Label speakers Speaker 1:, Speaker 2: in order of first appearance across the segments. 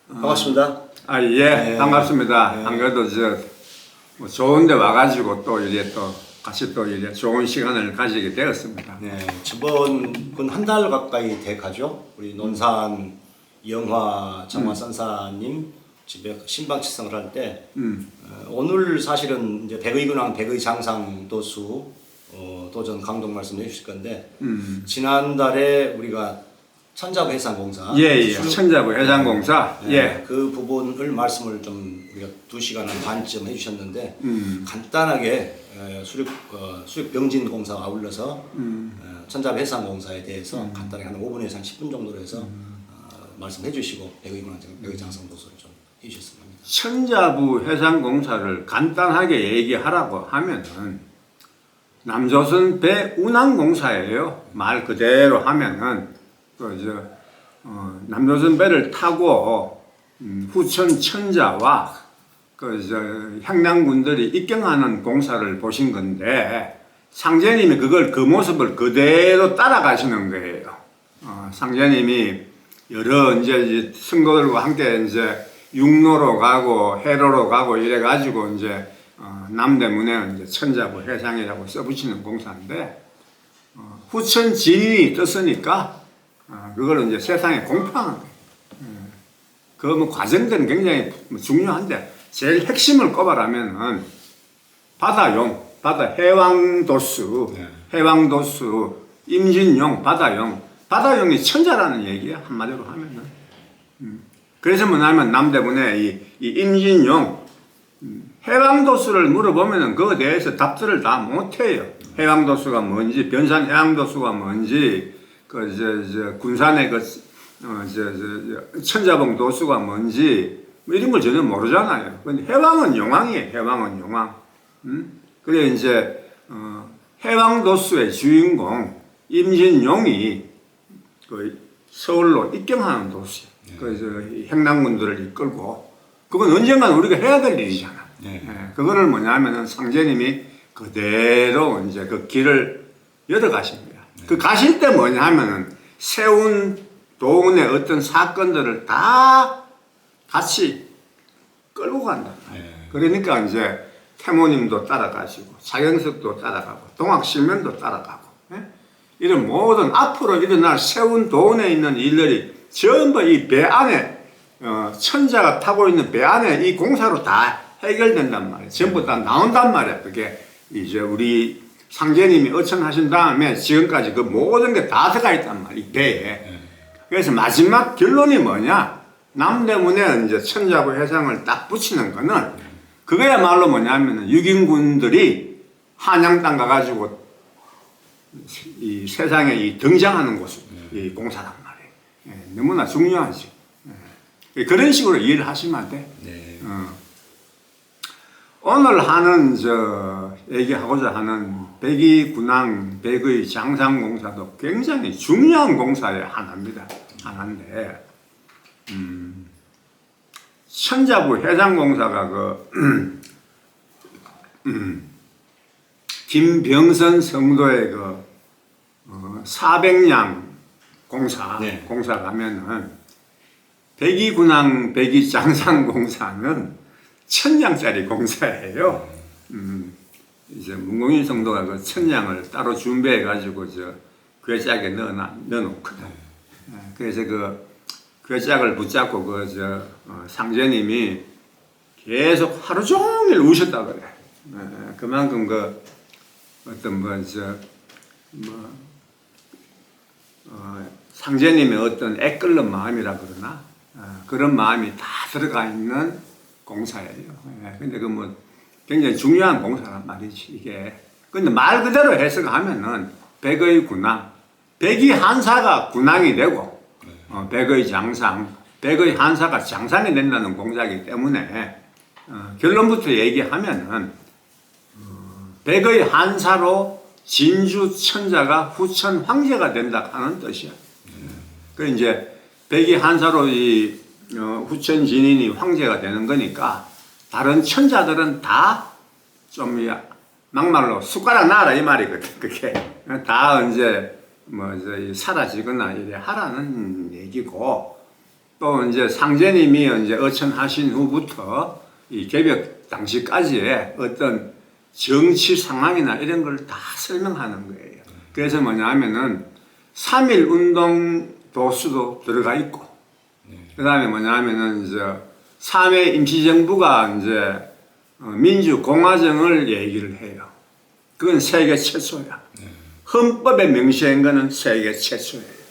Speaker 1: 반갑습니다.
Speaker 2: 예,
Speaker 1: 네.
Speaker 2: 반갑습니다.
Speaker 1: 네.
Speaker 2: 안 그래도 뭐 좋은데 와가지고 또 같이 또 좋은 시간을 가지게 되었습니다.
Speaker 1: 네, 저번 한 달 가까이 돼 가죠. 우리 논산 영화 장화 선사님 집에 신방 칠성을 할 때 오늘 사실은 이제 백의근황 백의 장상 도수 도전 강동 말씀해 주실 건데 지난달에 우리가 천자부 해상공사
Speaker 2: 천자부 해상공사
Speaker 1: 그 부분을 말씀을 좀 우리가 2시간 반쯤 해주셨는데 간단하게 수륙 병진 공사와 아울러서 천자부 해상공사에 대해서 간단하게 한 5분에서 한 10분 정도로 해서 말씀해 주시고 백의 장상 도서를 좀 해주셨으면 합니다.
Speaker 2: 천자부 해상공사를 간단하게 얘기하라고 하면은 남조선 배운항공사예요. 말 그대로 하면은 남조선 배를 타고 후천 천자와 향량군들이 입경하는 공사를 보신 건데 상제님이 그 모습을 그대로 따라가시는 거예요. 상제님이 여러 이제 선거들과 함께 육로로 가고 해로로 가고 이래가지고 남대문에 천자부 해상이라고 써붙이는 공사인데 후천 진인이 떴으니까 그걸 세상에 공표하는 거예요. 그 과정들은 굉장히 중요한데 제일 핵심을 꼽아라면은 바다용, 해왕도수, 임진용, 바다용이 천자라는 얘기야 한마디로 하면은. 그래서 뭐냐면 남대문에 이 임진용 해왕도수를 물어보면은 그거에 대해서 답들을 다 못해요. 해왕도수가 뭔지, 변산 해왕도수가 뭔지, 군산의 천자봉 도수가 뭔지, 뭐 이런 걸 전혀 모르잖아요. 근데 해왕은 용왕이에요. 해왕은 용왕. 그래, 해왕도수의 주인공, 임진용이 서울로 입경하는 도시예요. 행랑군들을 이끌고, 그건 언젠간 우리가 해야 될 일이잖아. 그거를 뭐냐면은 상제님이 그대로 그 길을 열어가십니다. 그 가실 때 뭐냐 하면은 세운 도운의 어떤 사건들을 다 같이 끌고 간다. 그러니까 태모님도 따라가시고 차경석도 따라가고 동학실면도 따라가고 이런 모든 앞으로 일어날 세운 도운에 있는 일들이 전부 이 배 안에 천자가 타고 있는 배 안에 이 공사로 다 해결된단 말이에요. 전부 다 나온단 말이에요. 그게 우리 상제님이 어천하신 다음에 지금까지 그 모든 게 다 들어가 있단 말이에요. 이 배에. 그래서 마지막 결론이 뭐냐? 남대문에 천자부 해상을 딱 붙이는 거는 그거야말로 뭐냐면은 육인군들이 한양 땅 가가지고 이 세상에 등장하는 곳은 이 공사란 말이에요. 너무나 중요하지. 그런 식으로 이해를 하시면 돼. 오늘 얘기하고자 하는 백의군항, 백의 장상공사도 굉장히 중요한 공사의 하나입니다. 하나인데, 천자부 해상공사가 김병선 성도의 400량 공사 가면은 백의군항, 백의장상공사는 1000량짜리 공사예요. 문공인 성도가 그 1000량을 따로 준비해가지고 괴짝에 넣어놓거든. 그래서 그 괴짝을 붙잡고 상제님이 계속 하루 종일 우셨다 그래. 그만큼 상제님의 어떤 애끓는 마음이라 그러나 그런 마음이 다 들어가 있는 공사예요. 근데 굉장히 중요한 공사란 말이지, 이게. 근데 말 그대로 해석하면은 백의 군항, 백의 한사가 군항이 되고, 백의 장상, 백의 한사가 장상이 된다는 공사이기 때문에, 결론부터 얘기하면은, 백의 한사로 진주 천자가 후천 황제가 된다 하는 뜻이야. 그 백의 한사로 후천 진인이 황제가 되는 거니까 다른 천자들은 다 좀 막말로 숟가락 놔라 이 말이거든. 그게 다 사라지거나 이래 하라는 얘기고 또 이제 상제님이 이제 어천하신 후부터 이 개벽 당시까지의 어떤 정치 상황이나 이런 걸 다 설명하는 거예요. 그래서 뭐냐 하면은 3.1 운동 도수도 들어가 있고, 그 다음에 뭐냐 하면은 이제 3회 임시정부가 이제 민주공화정을 얘기를 해요. 그건 세계 최초야. 헌법에 명시한 거는 세계 최초예요.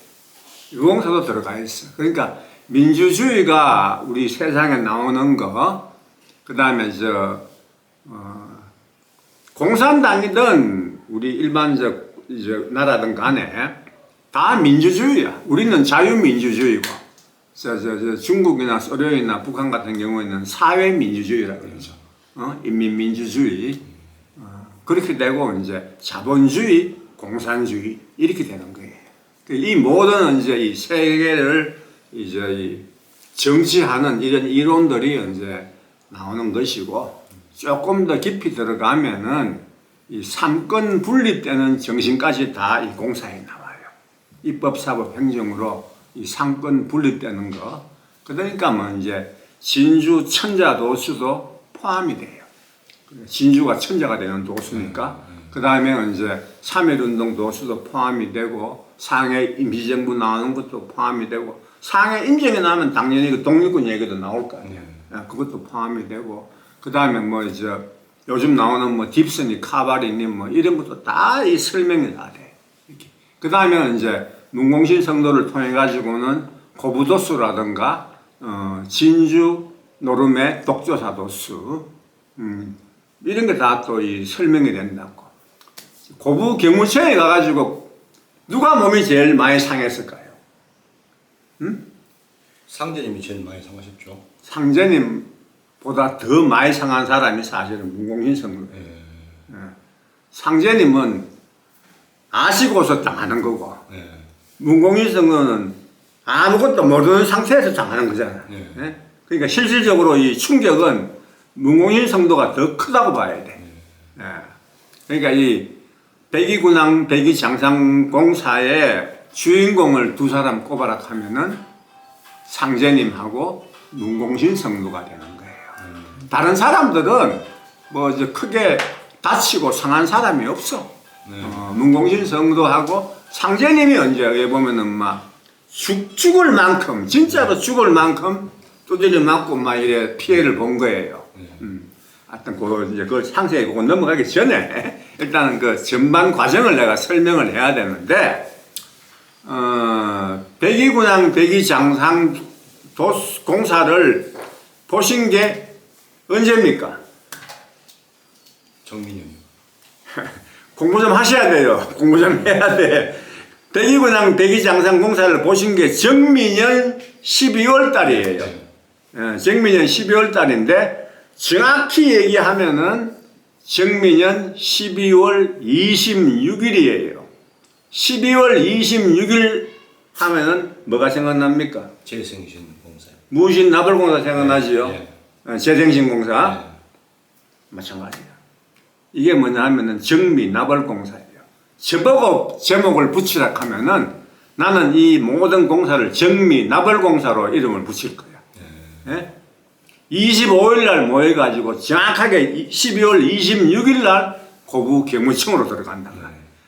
Speaker 2: 유공사도 들어가 있어. 그러니까 민주주의가 우리 세상에 나오는 거, 그 다음에 공산당이든 우리 일반적 이제 나라든 간에 다 민주주의야. 우리는 자유민주주의고, 중국이나 소련이나 북한 같은 경우에는 사회민주주의라고 그러죠. 인민민주주의. 그렇게 되고 이제 자본주의, 공산주의 이렇게 되는 거예요. 이 모든 이제 이 세계를 이제 이 정치하는 이런 이론들이 이제 나오는 것이고, 조금 더 깊이 들어가면은 이 삼권 분립되는 정신까지 다 이 공사에 나와요. 입법, 사법, 행정으로 이 삼권 분립되는 거. 그러니까 뭐 이제 진주 천자 도수도 포함이 돼요. 진주가 천자가 되는 도수니까. 그 다음에 이제 3.1운동 도수도 포함이 되고, 상해 임시정부 나오는 것도 포함이 되고, 상해 임정이 나오면 당연히 그 독립군 얘기도 나올 거 아니에요. 그것도 포함이 되고, 그 다음에 뭐 이제 요즘 나오는 뭐 딥슨이 카바리니 뭐 이런 것도 다 이 설명이 다 돼. 그 다음에 이제 문공신 성도를 통해 가지고는 고부도수라든가 진주 노름의 독조사 도수 이런 게 다 또 이 설명이 된다고. 고부 경무청에 가가지고 누가 몸이 제일 많이 상했을까요?
Speaker 1: 상제님이 제일 많이 상하셨죠.
Speaker 2: 상제님보다 더 많이 상한 사람이 사실은 문공신 성도예요. 상제님은 아시고서 당하는 거고, 문공신 성도는 아무것도 모르는 상태에서 당하는 거잖아요. 그러니까 실질적으로 이 충격은 문공신 성도가 더 크다고 봐야 돼. 그러니까 이 백이군항 백이장상공사의 주인공을 두 사람 꼽아라 하면은 상제님하고 문공신 성도가 되는 거예요. 다른 사람들은 뭐 이제 크게 다치고 상한 사람이 없어. 문공신 성도하고 상제님이 언제 여기 보면은 막 죽을 만큼, 진짜로 죽을 만큼 두드려 맞고 막 이래 피해를 본 거예요. 하여튼 그 상세히 그거 넘어가기 전에 일단은 그 전반 과정을 내가 설명을 해야 되는데, 백이군항 백이장상 공사를 보신 게 언제입니까?
Speaker 1: 정민영이요.
Speaker 2: 공부 좀 하셔야 돼요. 공부 좀 해야 돼. 백이군항 백이장상 공사를 보신 게 정민년 12월 달이에요. 정민년 12월 달인데 정확히 얘기하면은 정민년 12월 26일이에요. 12월 26일 하면은 뭐가 생각납니까?
Speaker 1: 재생신 공사요.
Speaker 2: 무신 나벌공사 생각나지요? 재생신공사. 마찬가지야. 이게 뭐냐 하면은 정미 나벌공사예요. 저보고 제목을 붙이라 하면은 나는 이 모든 공사를 정미 나벌공사로 이름을 붙일 거야. 25일 날 모여가지고 정확하게 12월 26일 날 고부 경무청으로 들어간다.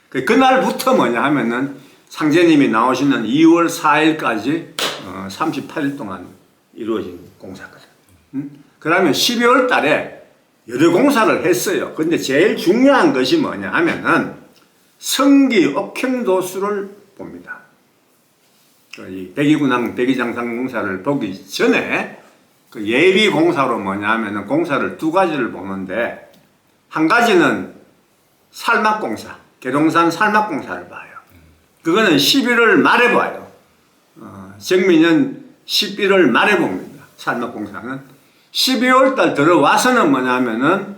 Speaker 2: 그날부터 뭐냐 하면은 상제님이 나오시는 2월 4일까지 38일 동안 이루어진 공사거든. 그러면 12월 달에 여러 공사를 했어요. 근데 제일 중요한 것이 뭐냐 하면은 성기 옥형도수를 봅니다. 이 백이군항 백이장상 공사를 보기 전에 그 예비 공사로 뭐냐 하면은 공사를 두 가지를 보는데, 한 가지는 살막공사, 계룡산 살막공사를 봐요. 그거는 11월 말에 봐요. 정민년 11월 말에 봅니다. 살막공사는 12월 달 들어와서는 뭐냐 하면은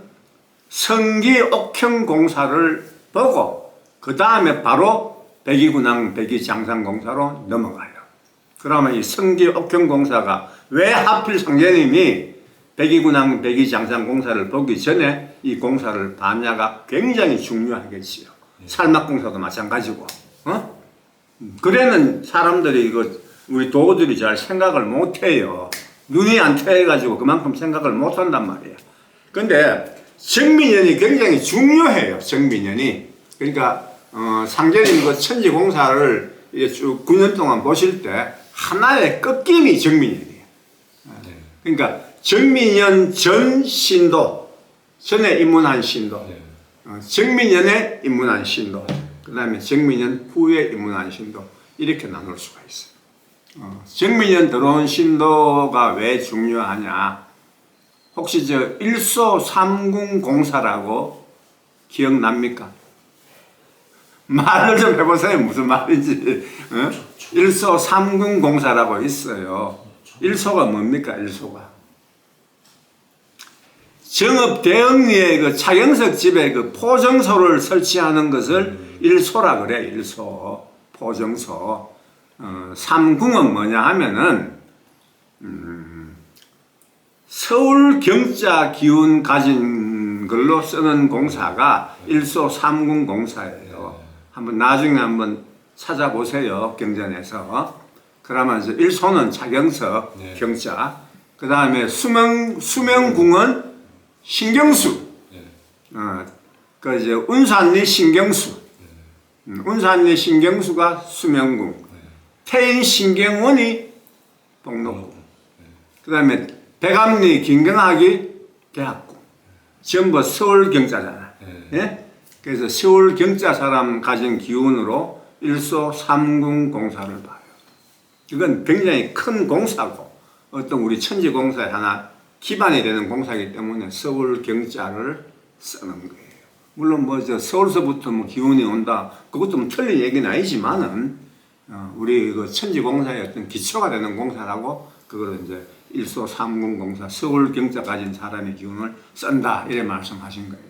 Speaker 2: 성기 옥형 공사를 보고 그 다음에 바로 백이군항 백이장상 공사로 넘어가요. 그러면 이 성기 옥형 공사가 왜 하필 상제님이 백이군항 백이장상 공사를 보기 전에 이 공사를 봤냐가 굉장히 중요하겠지요. 살막공사도 마찬가지고. 그래는 사람들이 이거 우리 도구들이 잘 생각을 못해요. 눈이 안 트여가지고 그만큼 생각을 못한단 말이에요. 근데 정민연이 굉장히 중요해요. 정민연이. 그러니까 상제님 그 천지공사를 이제 쭉 9년 동안 보실 때 하나의 꺾임이 정민연이에요. 그러니까 정민연 전 신도, 전에 입문한 신도, 정민연에 입문한 신도, 그 다음에 정민연 후에 입문한 신도, 이렇게 나눌 수가 있어요. 정민연 들어온 신도가 왜 중요하냐? 혹시 저 일소 삼궁공사라고 기억납니까? 말을 좀 해보세요. 무슨 말인지. 일소 삼궁공사라고 있어요. 일소가 뭡니까? 일소가 정읍 대흥리의 그 차경석 집에 그 포정소를 설치하는 것을 일소라 그래. 일소 포정소. 삼궁은 뭐냐 하면은 서울 경자 기운 가진 걸로 쓰는 공사가 일소 삼궁 공사예요. 한번 나중에 한번 찾아보세요. 경전에서. 그러면 이제 일소는 차경석 경자, 그 다음에 수명궁은 신경수, 그 이제 운산리 신경수, 운산리 신경수가 수명궁, 태인 신경원이 복록궁, 그 다음에 백암리 김경학이 대학궁, 전부 서울 경자잖아. 예? 그래서 서울 경자 사람 가진 기운으로 일소 삼궁 공사를 봐요. 이건 굉장히 큰 공사고 어떤 우리 천지 공사의 하나 기반이 되는 공사이기 때문에 서울 경자를 쓰는 거예요. 물론 뭐 저 서울서부터 뭐 기운이 온다 그것도 뭐 틀린 얘기는 아니지만은 우리 그 천지 공사의 어떤 기초가 되는 공사라고 그거를 이제 일소 삼궁 공사 서울 경자 가진 사람의 기운을 쓴다 이래 말씀하신 거예요.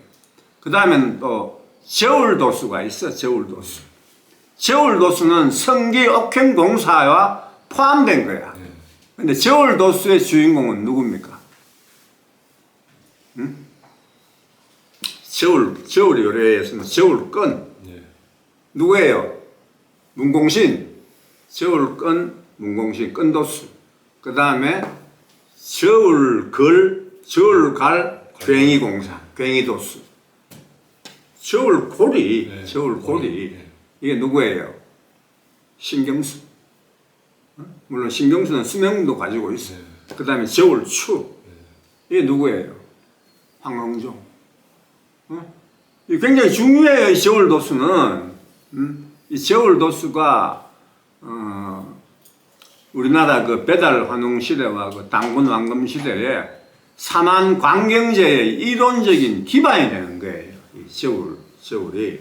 Speaker 2: 그 다음에는 또 저울도수가 있어. 저울도수. 저울도수는 성기 옥행 공사와 포함된 거야. 근데 저울도수의 주인공은 누굽니까? 응? 저울 요래에서는 저울권. 누구예요? 문공신. 저울권, 문공신, 끈도수. 그 다음에 저울갈, 괭이공사, 괭이도수. 저울고리, 저울고리. 이게 누구예요? 신경수. 물론 신경수는 수명도 가지고 있어요. 그 다음에 저울추. 이게 누구예요? 황흥종. 이게 굉장히 중요해요. 이 저울도수는. 이 저울도수가 우리나라 그 배달 환웅 시대와 그 당군 왕금 시대에 삼한 광경제의 이론적인 기반이 되는 거예요. 이 저울이.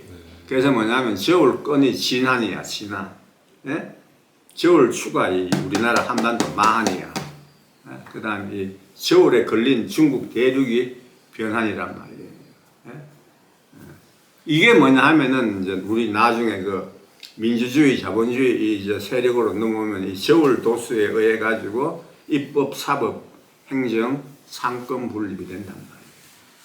Speaker 2: 그래서 뭐냐면 저울권이 진한이야, 진한. 예? 저울추가 이 우리나라 한반도 마한이야. 예? 그 다음 이 저울에 걸린 중국 대륙이 변한이란 말이에요. 예? 이게 뭐냐 하면은 이제 우리 나중에 그 민주주의, 자본주의 이제 세력으로 넘어오면 이 저울 도수에 의해 가지고 입법, 사법, 행정, 상권 분립이 된단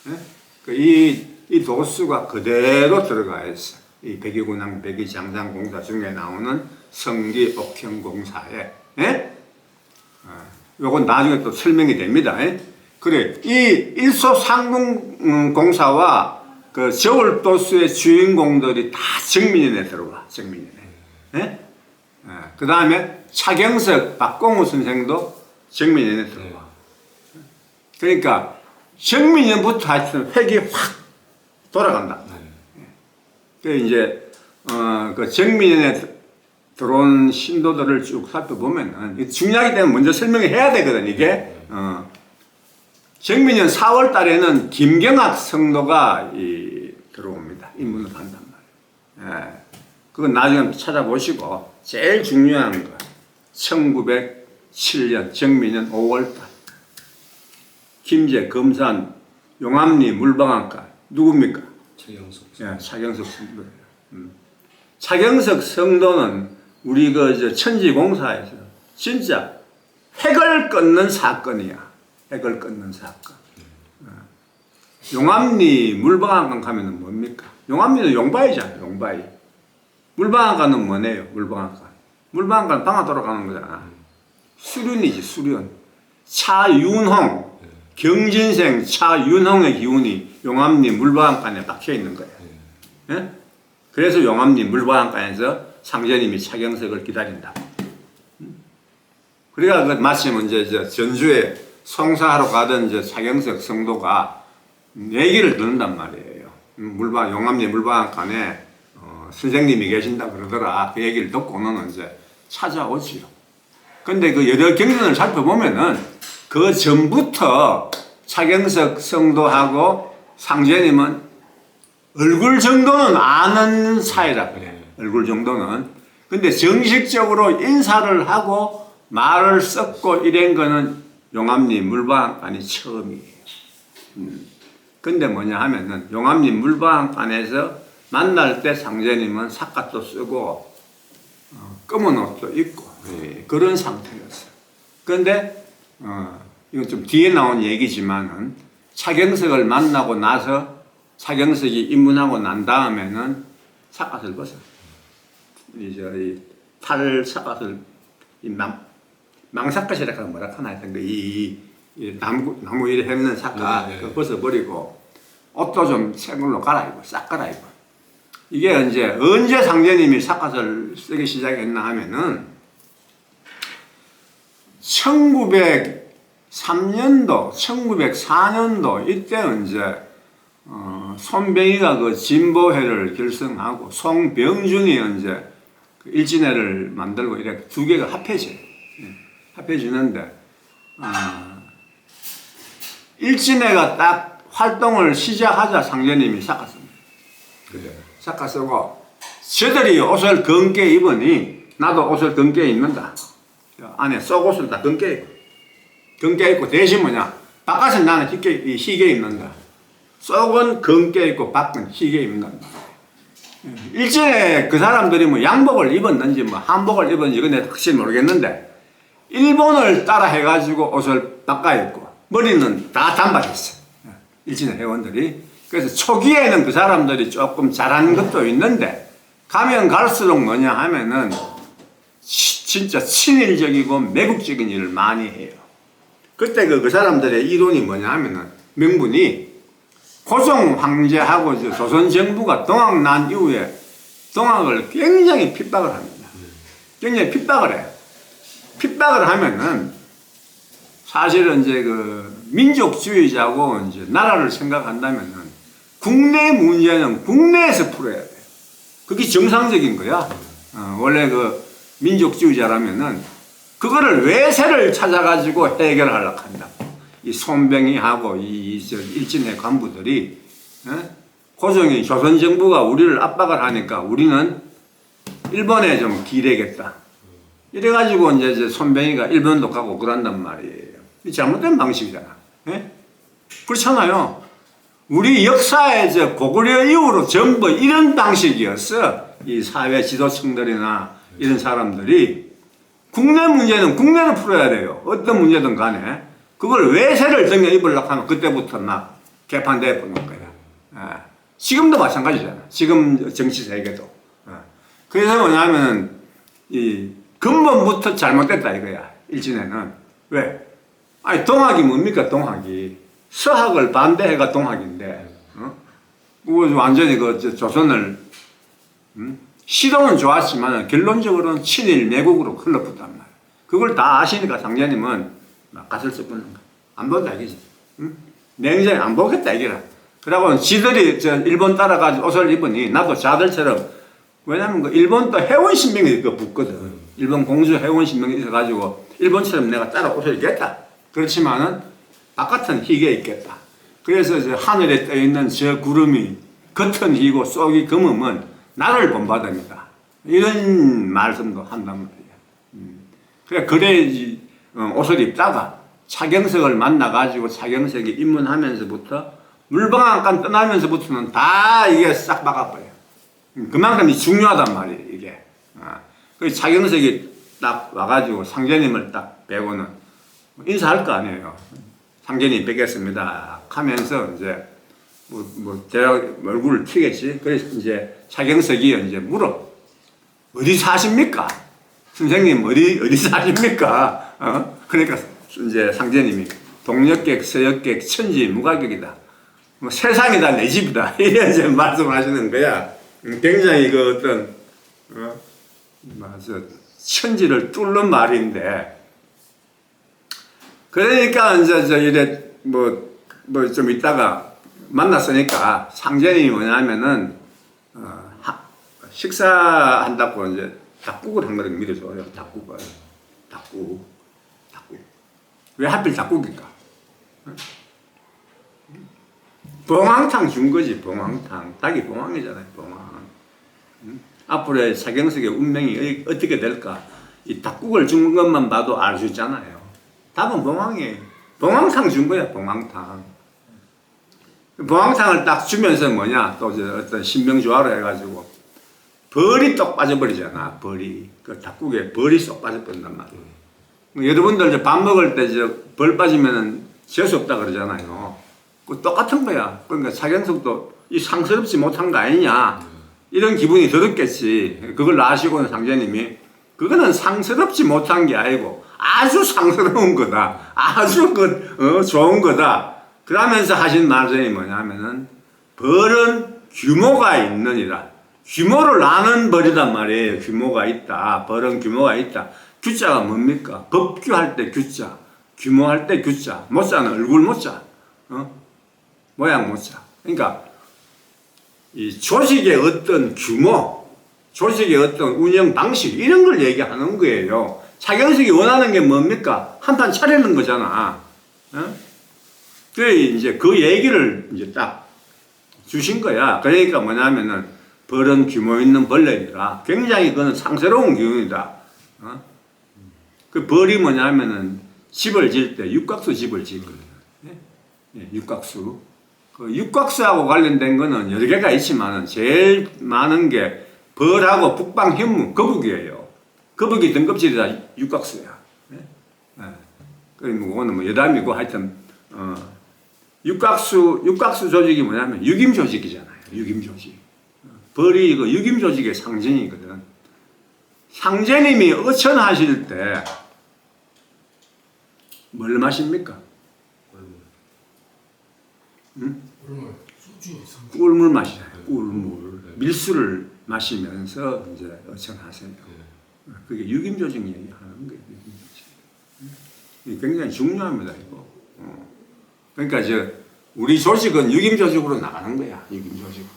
Speaker 2: 말이에요. 예? 이 도수가 그대로 들어가 있어. 이 백이군항, 백이장장공사 중에 나오는 성기 옥형공사에. 예? 요건 나중에 또 설명이 됩니다. 예? 그래, 이 일소 상궁공사와 그 저울도수의 주인공들이 다 정민연에 들어와. 정민연에. 예? 그 다음에 차경석, 박공우 선생도 정민연에 들어와. 그러니까 정민연부터 하여튼 획이 확 돌아간다. 그 이제 그 정민연에 들어온 신도들을 쭉 살펴보면은 중요하기 때문에 먼저 설명해야 되거든. 이게 정민연 4월 달에는 김경학 성도가 들어옵니다. 입문을 한단 말이에요. 예. 그건 나중에 찾아보시고 제일 중요한 거 1907년 정민연 5월 달 김제, 금산, 용암리, 물방앗간 누굽니까?
Speaker 1: 차경석.
Speaker 2: 예, 차경석 성도예요. 차경석 성도는 우리 그 천지공사에서 진짜 획을 끊는 사건이야. 획을 끊는 사건. 용암리, 물방앗간 가면은 뭡니까? 용암리는 용바이잖아요. 용바이. 물방앗간은 뭐네요? 물방앗간. 물방앗간 방아 돌아가는 거잖아. 수륜이지, 수륜. 차윤홍, 경진생 차윤홍의 기운이 용암리 물방앗간에 박혀 있는 거예요. 예? 그래서 용암리 물방앗간에서 상제님이 차경석을 기다린다. 그러니까 그 마침 이제 전주에 성사하러 가던 이제 차경석 성도가 얘기를 듣는단 말이에요. 용암리 물방앗간에 선생님이 계신다 그러더라. 그 얘기를 듣고는 이제 찾아오지요. 근데 그 여러 경전을 살펴보면은 그 전부터 차경석 성도하고 상제님은 얼굴 정도는 아는 사이라 그래요. 얼굴 정도는. 근데 정식적으로 인사를 하고 말을 섞고 이런 거는 용암리 물방앗간이 처음이에요. 근데 뭐냐 하면은 용암리 물방앗간에서 만날 때 상제님은 삿갓도 쓰고 검은 옷도 입고 그런 상태였어요. 그런데 이건 좀 뒤에 나온 얘기지만은 차경석을 만나고 나서 차경석이 입문하고 난 다음에는 삿갓을 벗어요. 탈 삿갓을 망삿갓이라 하면 뭐라 하나 했던 거 나무 일에 했는 삿갓 벗어버리고 옷도 좀 새 걸로 갈아입고 싹 갈아입고 이게 이제 언제 상제님이 삿갓을 쓰기 시작했나 하면은 1903년도, 1904년도 이때 이제 손병희가 그 진보회를 결성하고 송병준이 이제 그 일진회를 만들고 이렇게 두 개가 합해져요. 합해지는데 일진회가 딱 활동을 시작하자 상제님이 삿갓습니다. 그래. 삿갓 쓰고 저들이 옷을 검게 입으니 나도 옷을 검게 입는다. 안에 속옷을 다 검게 입고 대신 뭐냐 바깥은 나는 희게 입는다. 속은 검게 입고 밖은 희게 입는다. 일전에 그 사람들이 뭐 양복을 입었는지 뭐 한복을 입었는지 이건 내가 확실히 모르겠는데 일본을 따라 해가지고 옷을 바꿔 입고 머리는 다 단발했어. 일진의 회원들이. 그래서 초기에는 그 사람들이 조금 잘하는 것도 있는데 가면 갈수록 뭐냐 하면은 진짜 친일적이고 매국적인 일을 많이 해요. 그때 그 사람들의 이론이 뭐냐 하면은 명분이 고종 황제하고 조선 정부가 동학 난 이후에 동학을 굉장히 핍박을 합니다. 굉장히 핍박을 해요. 핍박을 하면은 사실은 이제 그 민족주의자고 이제 나라를 생각한다면은 국내 문제는 국내에서 풀어야 돼요. 그게 정상적인 거야. 원래 그 민족주의자라면은 그거를 외세를 찾아가지고 해결하려고 한다. 이 손병희하고 이 일진회 간부들이 고종이 조선 정부가 우리를 압박을 하니까 우리는 일본에 좀 기대겠다. 이래가지고 이제 손병희가 일본도 가고 그런단 말이에요. 이 잘못된 방식이잖아. 그렇잖아요. 우리 역사에 고구려 이후로 전부 이런 방식이었어. 이 사회 지도층들이나 이런 사람들이 국내 문제는 국내로 풀어야 돼요. 어떤 문제든 간에. 그걸 외세를 등에 입으려고 하면 그때부터 막 개판돼 보는 거야. 지금도 마찬가지잖아. 지금 정치 세계도. 그래서 뭐냐면 이 근본부터 잘못됐다 이거야. 일진에는. 왜? 아니 동학이 뭡니까 동학이. 서학을 반대해가 동학인데 완전히 그 조선을 시도는 좋았지만 결론적으로는 친일 매국으로 흘러붙단 말이야. 그걸 다 아시니까 상제님은 막 가슬 썩는 거야. 안 본다 이거지. 냉정히 안 보겠다 이거라. 그러고 지들이 일본 따라가지고 옷을 입으니 나도 자들처럼 왜냐면 그 일본도 해원신명이 붙거든. 일본 공주 해원신명이 있어가지고 일본처럼 내가 따라 옷을 입겠다. 그렇지만은 바깥은 희게 있겠다. 그래서 하늘에 떠 있는 저 구름이 겉은 희고 속이 검으면 나를 본받습니다. 이런 말씀도 한단 말이야. 그래 옷을 입다가 차경석을 만나가지고 차경석이 입문하면서부터 물방앗간 떠나면서부터는 다 이게 싹 박아버려. 그만큼 중요하단 말이에요 이게. 그래서 차경석이 딱 와가지고 상제님을 딱 뵈고는 인사할 거 아니에요. 상제님 뵙겠습니다 하면서 이제 제가 얼굴을 튀겠지. 그래서 이제 차경석이 이제 물어. 어디 사십니까? 선생님 어디 사십니까? 그러니까 이제 상제님이 동역객, 서역객, 천지 무가격이다. 뭐 세상이 다 내 집이다. 이런 이제 말씀하시는 거야. 굉장히 그 어떤 맞아 천지를 뚫는 말인데. 그러니까 이제 이래 뭐 좀 있다가 만났으니까 상제님이 뭐냐면은 식사한다고 이제 닭국을 한 그릇 밀어줘요. 닭국을. 닭국. 왜 하필 닭국일까? 봉황탕 준 거지, 봉황탕. 닭이 봉황이잖아요, 봉황. 앞으로의 차경석의 운명이 어떻게 될까? 이 닭국을 준 것만 봐도 알 수 있잖아요. 닭은 봉황이에요. 봉황탕 준 거야, 봉황탕. 봉황탕을 딱 주면서 뭐냐, 또 이제 어떤 신명조화로 해가지고, 벌이 똑 빠져버리잖아, 벌이. 그 닭국에 벌이 쏙 빠져버린단 말이에요. 여러분들 이제 밥 먹을 때 벌 빠지면은 재수 없다 그러잖아요. 그 똑같은 거야. 그러니까 차경석도 이 상스럽지 못한 거 아니냐. 이런 기분이 들었겠지. 그걸 아시고는 상제님이 그거는 상스럽지 못한 게 아니고 아주 상스러운 거다. 아주 좋은 거다. 그러면서 하신 말씀이 뭐냐면은 벌은 규모가 있느니라. 규모를 아는 벌이란 말이에요. 규모가 있다. 벌은 규모가 있다. 규자가 뭡니까? 법규할 때 규자, 규모할 때 규자. 모자는 얼굴 모자, 모양 모자. 그러니까 이 조직의 어떤 규모, 조직의 어떤 운영 방식 이런 걸 얘기하는 거예요. 차경석이 원하는 게 뭡니까? 한판 차리는 거잖아. 그 이제 그 얘기를 이제 딱 주신 거야. 그러니까 뭐냐면은 벌은 규모 있는 벌레니라. 굉장히 그거는 상스러운 기운이다. 그 벌이 뭐냐면은 집을 지을 때 육각수 집을 지거든요. 육각수. 그 육각수하고 관련된 거는 여러 개가 있지만은 제일 많은 게 벌하고 북방현무, 거북이에요. 거북이 등껍질이 다 육각수야. 그거는 뭐 여담이고 하여튼 육각수 조직이 뭐냐면 유김 조직이잖아요. 유김 조직. 벌이 그 유김 조직의 상징이거든. 상제님이 어천하실 때 뭘 마십니까? 꿀물 마시잖아요. 꿀물. 밀수를 마시면서 이제 어천하세요. 그게 유김 조직 얘기하는 거예요. 유김 조직. 굉장히 중요합니다, 이거. 그러니까 우리 조직은 유김 조직으로 나가는 거야. 유김 조직으로.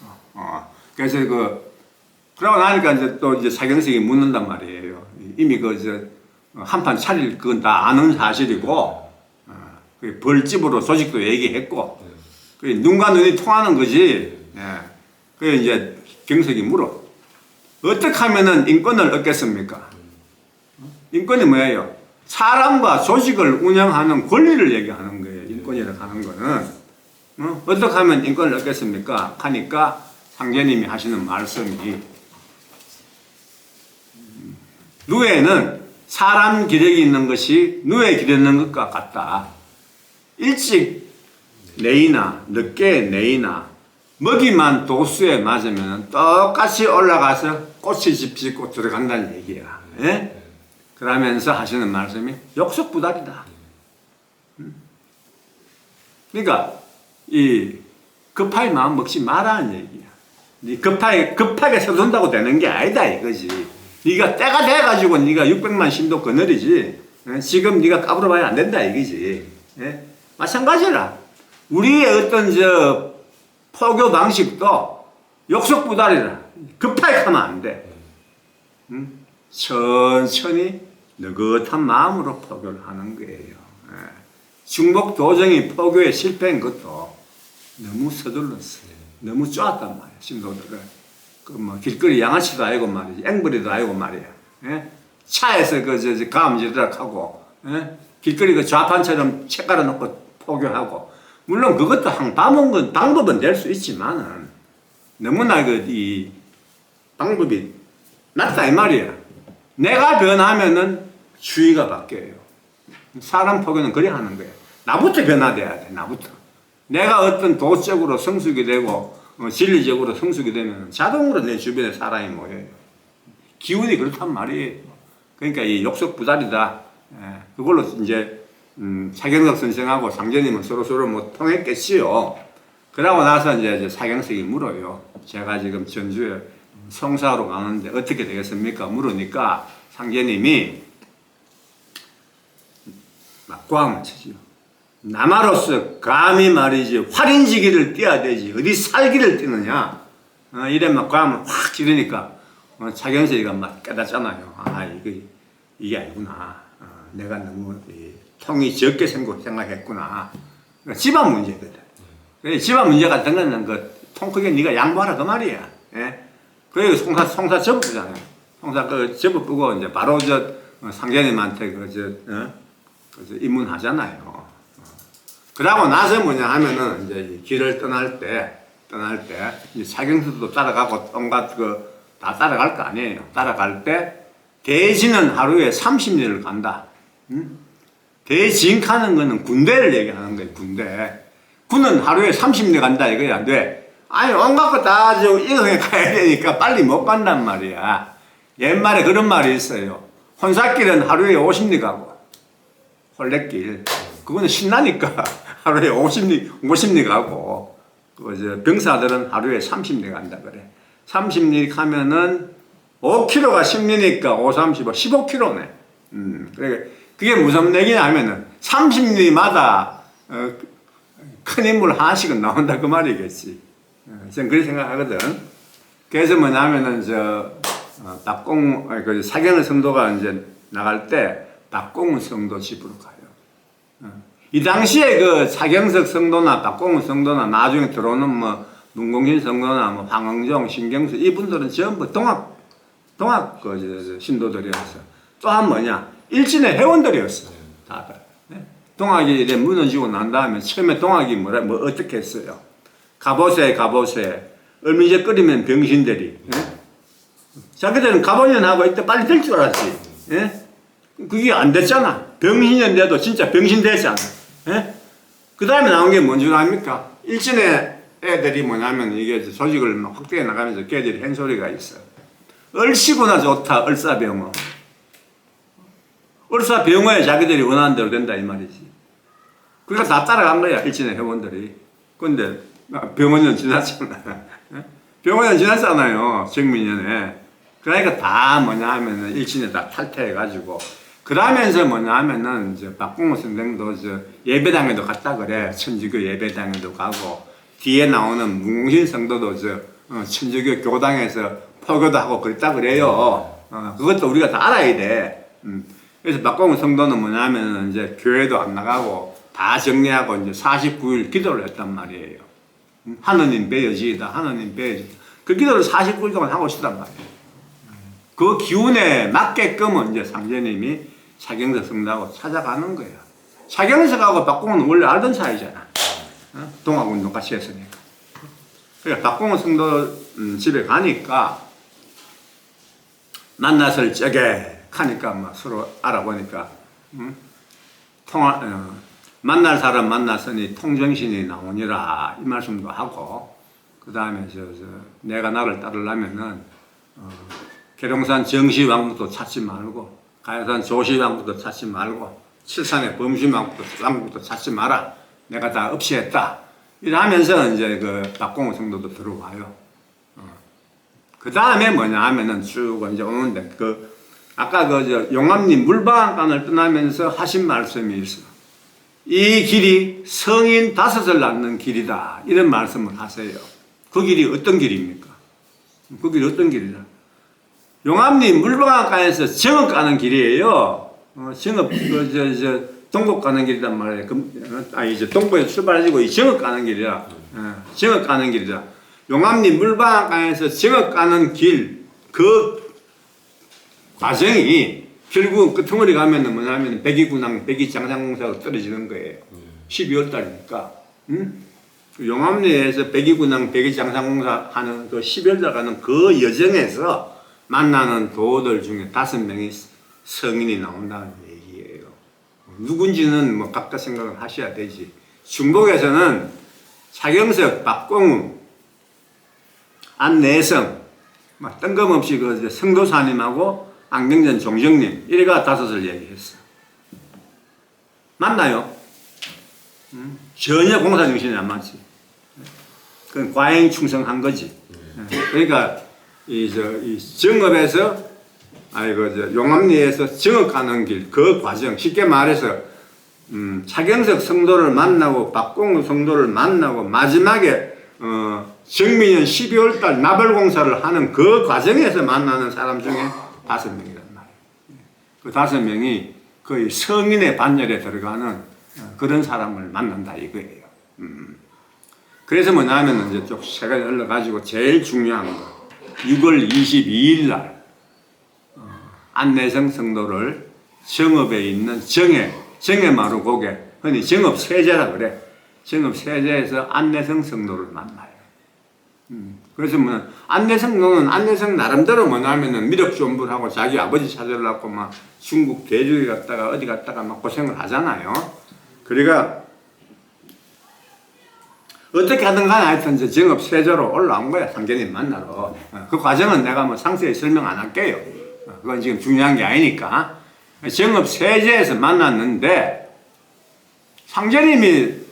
Speaker 2: 그래서 그러고 나니까 이제 또 이제 차경석이 묻는단 말이에요. 이미 한판 차릴 그건 다 아는 사실이고, 벌집으로 조직도 얘기했고, 눈과 눈이 통하는 거지. 그래 이제 경석이 물어. 어떻게 하면은 인권을 얻겠습니까? 인권이 뭐예요? 사람과 조직을 운영하는 권리를 얘기하는 거예요. 인권이라고 하는 거는. 어떻게 하면 인권을 얻겠습니까? 하니까 상제님이 하시는 말씀이 누에는 사람 기력이 있는 것이 누에 기력 있는 것과 같다. 일찍 내이나 늦게 내이나 먹이만 도수에 맞으면 똑같이 올라가서 꽃이 집짓고 들어간다는 얘기야. 예? 그러면서 하시는 말씀이 역속부달이다. 그러니까 이 급하게 마음 먹지 마라는 얘기야. 급하게 서둔다고 되는 게 아니다 이거지. 네가 때가 돼가지고 네가 600만 신도 거느리지. 지금 네가 까불어봐야 안 된다 이거지. 예? 마찬가지라. 우리의 어떤 포교 방식도 역속부달이라. 급하게 하면 안 돼. 천천히 느긋한 마음으로 포교를 하는 거예요. 중복 도정이 포교에 실패한 것도 너무 서둘렀어. 너무 쪼았단 말이야, 신도들을. 길거리 양아치도 아니고 말이지, 앵벌이도 아니고 말이야. 차에서 가음지르락 하고, 길거리 좌판처럼 책 깔아놓고 포교하고, 물론 그것도 방법은 될 수 있지만은, 너무나 이 방법이 낮다 이 말이야. 내가 변하면은 주의가 바뀌어요. 사람 포교는 그래 하는 거예요. 나부터 변화돼야 돼, 나부터. 내가 어떤 도적으로 성숙이 되고, 진리적으로 성숙이 되면 자동으로 내 주변에 사람이 모여요. 기운이 그렇단 말이에요. 그러니까 이 욕석부달이다. 그걸로 이제 차경석 선생하고 상제님은 서로 뭐 통했겠지요. 그러고 나서 이제 차경석이 물어요. 제가 지금 전주에 성사하러 가는데 어떻게 되겠습니까? 물으니까 상제님이 막광을 치지요. 남아로서 감히 말이지 활인지기를 띄어야 되지 어디 살기를 띄느냐. 이래 막 감을 확 지르니까 차경석이가 막 깨닫잖아요. 아 이게 아니구나. 내가 너무 통이 적게 생각했구나. 그러니까 집안 문제거든. 집안 문제 같은 거는 그 통 크게 네가 양보하라 그 말이야. 예? 그래 송사 접어보잖아요. 송사 그 접어보고 이제 바로 상제님한테 입문하잖아요. 그러고 나서 뭐냐 하면은 이제 길을 떠날 때 이제 차경석도 따라가고 온갖 다 따라갈 거 아니에요. 따라갈 때 대진은 하루에 30리를 간다. 대진 가는 거는 군대를 얘기하는 거예요. 군은 하루에 30리 간다 이거야. 안 돼. 아니 온갖 거 다 이동해 가야 되니까 빨리 못 간단 말이야. 옛말에 그런 말이 있어요. 혼사길은 하루에 50리 가고 혼례길 그거는 신나니까 하루에 50리 가고 병사들은 하루에 30리 간다 그래. 30리 가면은 5km가 10리니까 5, 30, 15km네. 그게 무슨 얘기냐면은 30리마다 큰 인물 하나씩은 나온다 그 말이겠지. 저는 그렇게 생각하거든. 그래서 뭐냐면은 사경의 성도가 이제 나갈 때 박공훈 성도 집으로 가요. 이 당시에 그 차경석 성도나 박공훈 성도나 나중에 들어오는 뭐 문공신 성도나 뭐 황흥종, 신경수 이분들은 전부 동학 신도들이었어. 또한 뭐냐 일진의 회원들이었어. 다들. 동학이 이제 무너지고 난 다음에 처음에 동학이 뭐 어떻게 했어요? 갑옷에 얼미제 끓이면 병신들이. 자기들은 갑옷년하고 이때 빨리 될 줄 알았지. 그게 안 됐잖아. 병신년돼도 진짜 병신 됐잖아. 그 다음에 나온 게 뭔 줄 압니까? 일진의 애들이 뭐냐면 이게 조직을 막 확대해 나가면서 걔들이 한 소리가 있어. 얼씨구나 좋다, 얼싸병어. 얼싸병어에 자기들이 원하는 대로 된다 이 말이지. 그러니까 다 따라간 거야, 일진의 회원들이. 근데 병원년 지났잖아. 병원년 지났잖아요, 정민년에. 그러니까 다 뭐냐 하면은 일진에 다 탈퇴해가지고. 그러면서 뭐냐 하면은 박봉호 선생도 예배당에도 갔다 그래. 천주교 예배당에도 가고. 뒤에 나오는 문공신 성도도 천주교 교당에서 포교도 하고 그랬다 그래요. 그것도 우리가 다 알아야 돼. 그래서 박봉호 성도는 뭐냐 하면은 이제 교회도 안 나가고 다 정리하고 이제 49일 기도를 했단 말이에요. 하느님 배여지이다. 하느님 배여지이다. 그 기도를 49일 동안 하고 있었단 말이에요. 그 기운에 맞게끔은 이제 상제님이 차경석 성도하고 찾아가는 거예요. 차경석하고 박공은 원래 알던 사이잖아. 동학운동 같이 했으니까. 그러니까 박공호 성도 집에 가니까 만났을 적에 하니까 막 서로 알아보니까 만날 사람 만났으니 통정신이 나오니라 이 말씀도 하고 그 다음에 내가 나를 따르려면은 계룡산 정시왕국도 찾지 말고 가야산 조시왕국도 찾지 말고 칠산의 범시왕국도 찾지 마라. 내가 다 없이했다. 이러면서 이제 박공호 성도도 들어와요. 그 다음에 뭐냐 하면은 쭉 이제 오는데 아까 용암리 물방앗간을 떠나면서 하신 말씀이 있어. 이 길이 성인 5을 낳는 길이다. 이런 말씀을 하세요. 그 길이 어떤 길입니까? 그 길이 어떤 길이다? 용암리 물방앗간에서 정읍 가는 길이에요. 정읍 동국 가는 길이란 말이에요. 이제 동부에서 출발해지고 이 정읍 가는 길이라. 정읍 가는 길이다. 용암리 물방앗간에서 정읍 가는 길, 그 과정이 결국 끄트머리 가면은 뭐냐면 백이군항, 백이장상공사로 떨어지는 거예요. 12월 달이니까. 용암리에서 백이군항, 백이장상공사 하는 그 12월 달 가는 그 여정에서 만나는 도들 중에 5명이 성인이 나온다는 얘기예요. 누군지는 뭐 각자 생각을 하셔야 되지. 중국에서는 차경석, 박공훈, 안내성, 막 뜬금없이 성도사님하고 안경전 종정님 이래가 5을 얘기했어. 맞나요? 전혀 공사정신이 안 맞지. 그건 과잉 충성한 거지. 그러니까 이 정읍에서 용암리에서 정읍 가는 길 그 과정 쉽게 말해서 차경석 성도를 만나고 박공우 성도를 만나고 마지막에 정민년 12월달 나벌공사를 하는 그 과정에서 만나는 사람 중에 5명이란 말이에요. 그 5명이 거의 성인의 반열에 들어가는 그런 사람을 만난다 이거예요. 그래서 뭐냐면 이제 좀 시간이 흘러가지고 제일 중요한 거 6월 22일 날 안내성 성도를 정읍에 있는 정해마루 고개 흔히 정읍 세제라 그래. 정읍 세제에서 안내성 성도를 만나요. 그래서 뭐 안내성 성도는 안내성 나름대로 뭐냐면은 미륵존불하고 자기 아버지 찾으려고 막 중국 대륙에 갔다가 어디 갔다가 막 고생을 하잖아요. 그러니까 어떻게 하든 간에 하여튼 이제 정읍 세조로 올라온 거야. 상제님 만나러. 그 과정은 내가 뭐 상세히 설명 안 할게요. 그건 지금 중요한 게 아니니까. 정읍 세제에서 만났는데 상제님이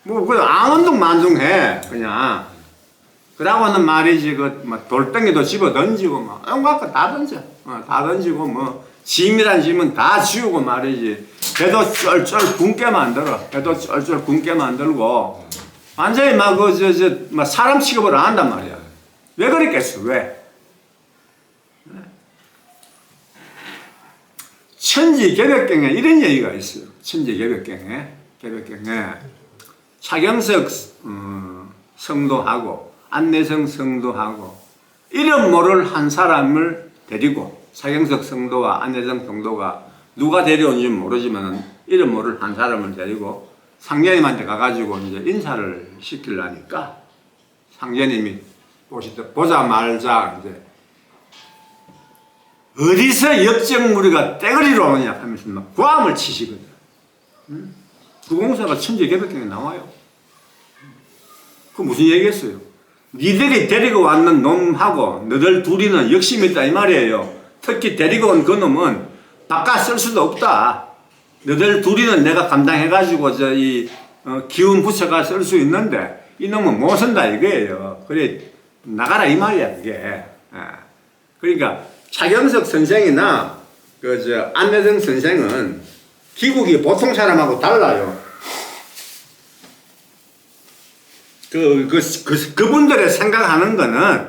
Speaker 2: 뭐 그 앙언둥 만둥해 그냥. 그러고는 말이지 뭐 돌덩이도 집어 던지고 막 온갖 거 다 던져. 다 던지고 뭐 짐이란 짐은 다 지우고 말이지. 배도 쩔쩔 굶게 만들어. 배도 쩔쩔 굶게 만들고 완전히 막 막 사람 취급을 안 한단 말이야. 왜 그랬겠어? 왜? 천지개벽경에 이런 얘기가 있어요. 천지개벽경에 차경석 성도하고 안내성 성도하고 이름 모를 한 사람을 데리고 차경석 성도와 안내성 성도가 누가 데려온지 모르지만 이름 모를 한 사람을 데리고 상제님한테 가가지고 이제 인사를 시키려니까 상제님이 보자말자 이제 어디서 역적무리가 떼거리로 오느냐 하면서 막 구함을 치시거든. 구공사가 천지개벽경에 나와요. 그 무슨 얘기겠어요? 니들이 데리고 왔는 놈하고 너들 둘이는 욕심이 있다 이 말이에요. 특히 데리고 온 그 놈은 바깥 쓸 수도 없다. 너들 둘이는 내가 감당해가지고 기운 붙여가 쓸 수 있는데 이놈은 못 쓴다 이거예요. 그래 나가라 이 말이야 그게. 그러니까 차경석 선생이나 안내성 선생은 기국이 보통 사람하고 달라요. 그분들의 생각하는 거는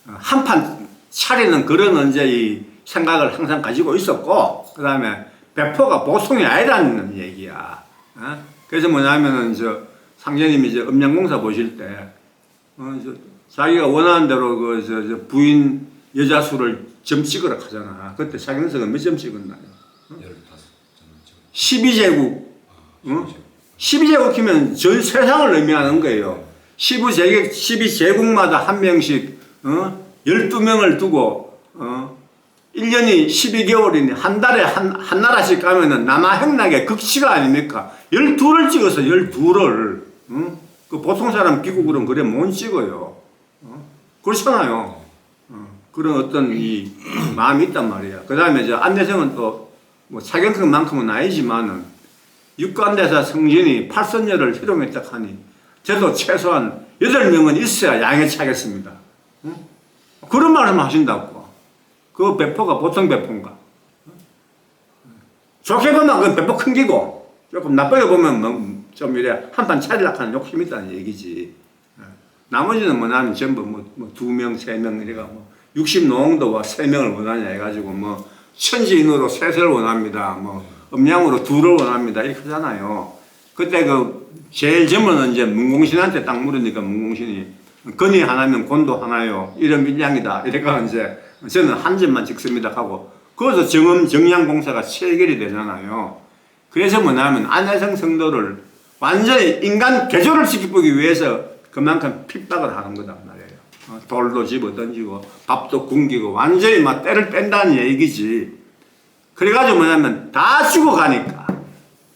Speaker 2: 한판 차리는 그런 이 생각을 항상 가지고 있었고, 그 다음에 배포가 보통이 아니라는 얘기야. 그래서 뭐냐면은 상제님이 음양공사 보실 때, 자기가 원하는 대로 부인 여자 수를 점 찍으라 하잖아. 그때 차경석은 몇 점 찍었나요? 12제국. 12제국이면 전 세상을 의미하는 거예요. 12제국마다 한 명씩 12명을 두고 1년이 12개월이니 한 달에 한 나라씩 가면은 남아행락의 극치가 아닙니까? 12를 찍어서 12를 그 보통 사람 귀국으로는 그래 못 찍어요. 그렇잖아요. 그런 어떤 이 마음이 있단 말이야. 그 다음에 안내성은 또 뭐 차경석만큼은 아니지만은 육관대사 성진이 팔선녀를 희롱했다 하니 저도 최소한 8명은 있어야 양에 차겠습니다. 그런 말씀 하신다고. 그 배포가 보통 배포인가? 좋게 보면 그 배포 큰 기고 조금 나쁘게 보면 좀 이래 한판 차리려고 하는 욕심이 있다는 얘기지. 나머지는 뭐냐면 전부 뭐 2명, 3명 이래가 60노홍도와 3명을 원하냐 해가지고 천지인으로 3을 원합니다. 음양으로 2를 원합니다. 이렇게 하잖아요. 그때 제일 젊은 문공신한테 딱 물으니까 문공신이 건이 하나면 곤도 하나요. 이런 밀양이다. 이래가 저는 한 점만 찍습니다 하고 거기서 정양공사가 체결이 되잖아요. 그래서 뭐냐면 안내성 성도를 완전히 인간 개조를 시키기 위해서 그만큼 핍박을 하는 거단 말이에요. 돌도 집어 던지고 밥도 굶기고 완전히 막 때를 뺀다는 얘기지. 그래가지고 뭐냐면 다 죽어가니까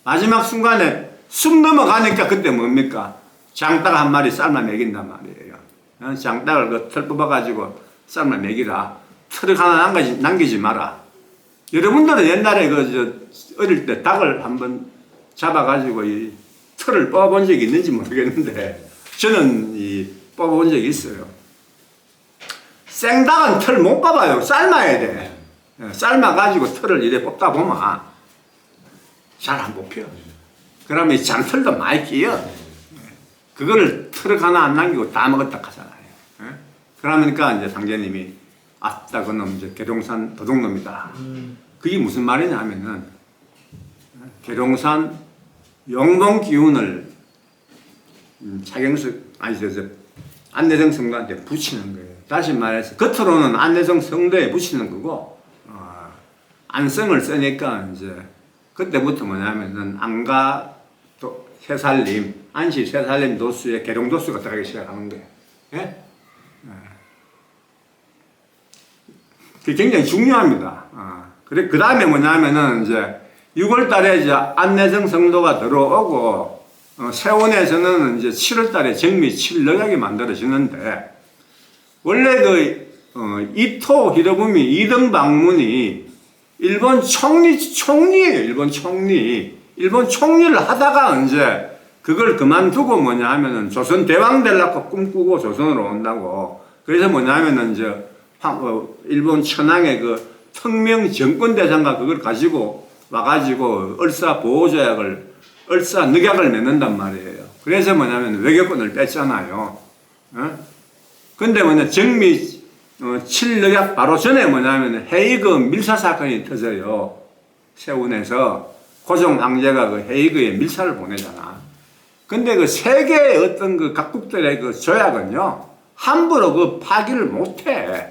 Speaker 2: 마지막 순간에 숨 넘어가니까 그때 뭡니까? 장닭 한 마리 삶아 먹인단 말이에요. 장닭을 털 뽑아가지고 삶아 먹이라. 트럭 하나 남기지 마라. 여러분들은 옛날에 어릴 때 닭을 한번 잡아가지고 이 털을 뽑아본 적이 있는지 모르겠는데 저는 뽑아본 적이 있어요. 생닭은 털 못 뽑아요. 삶아야 돼. 삶아가지고 털을 이래 뽑다 보면 잘 안 뽑혀. 그러면 이 장털도 많이 끼어. 그거를 트럭 하나 안 남기고 다 먹었다 하잖아요. 그러니까 이제 상제님이 아따 그놈 이제 계룡산 도둑놈이다. 그게 무슨 말이냐 하면은 계룡산 영동 기운을 안내성 성도한테 붙이는 거예요. 다시 말해서 겉으로는 안내성 성도에 붙이는 거고 안성을 쓰니까 이제 그때부터 뭐냐면은 안가 새살림 안시 새살림 도수에 계룡 도수가 들어가기 시작하는 거예요. 예? 그게 굉장히 중요합니다. 그래 그 다음에 뭐냐면은 이제 6월달에 이제 안내성 성도가 들어오고 세원에서는 이제 7월달에 정미 7력약이 만들어지는데 원래 이토 히로부미 2등 방문이 일본 총리예요. 일본 총리를 하다가 이제 그걸 그만두고 뭐냐 하면은 조선 대왕 되려고 꿈꾸고 조선으로 온다고. 그래서 뭐냐 하면은 이제 일본 천황의 특명 정권 대장과 그걸 가지고 와가지고 을사 보호조약을 을사 늑약을 맺는단 말이에요. 그래서 뭐냐면 외교권을 뺐잖아요. 근데 뭐냐 정미 7늑약 바로 전에 뭐냐면 헤이그 밀사 사건이 터져요. 세운에서 고종 황제가 헤이그에 밀사를 보내잖아. 근데 세계의 어떤 각국들의 조약은요 함부로 파기를 못해.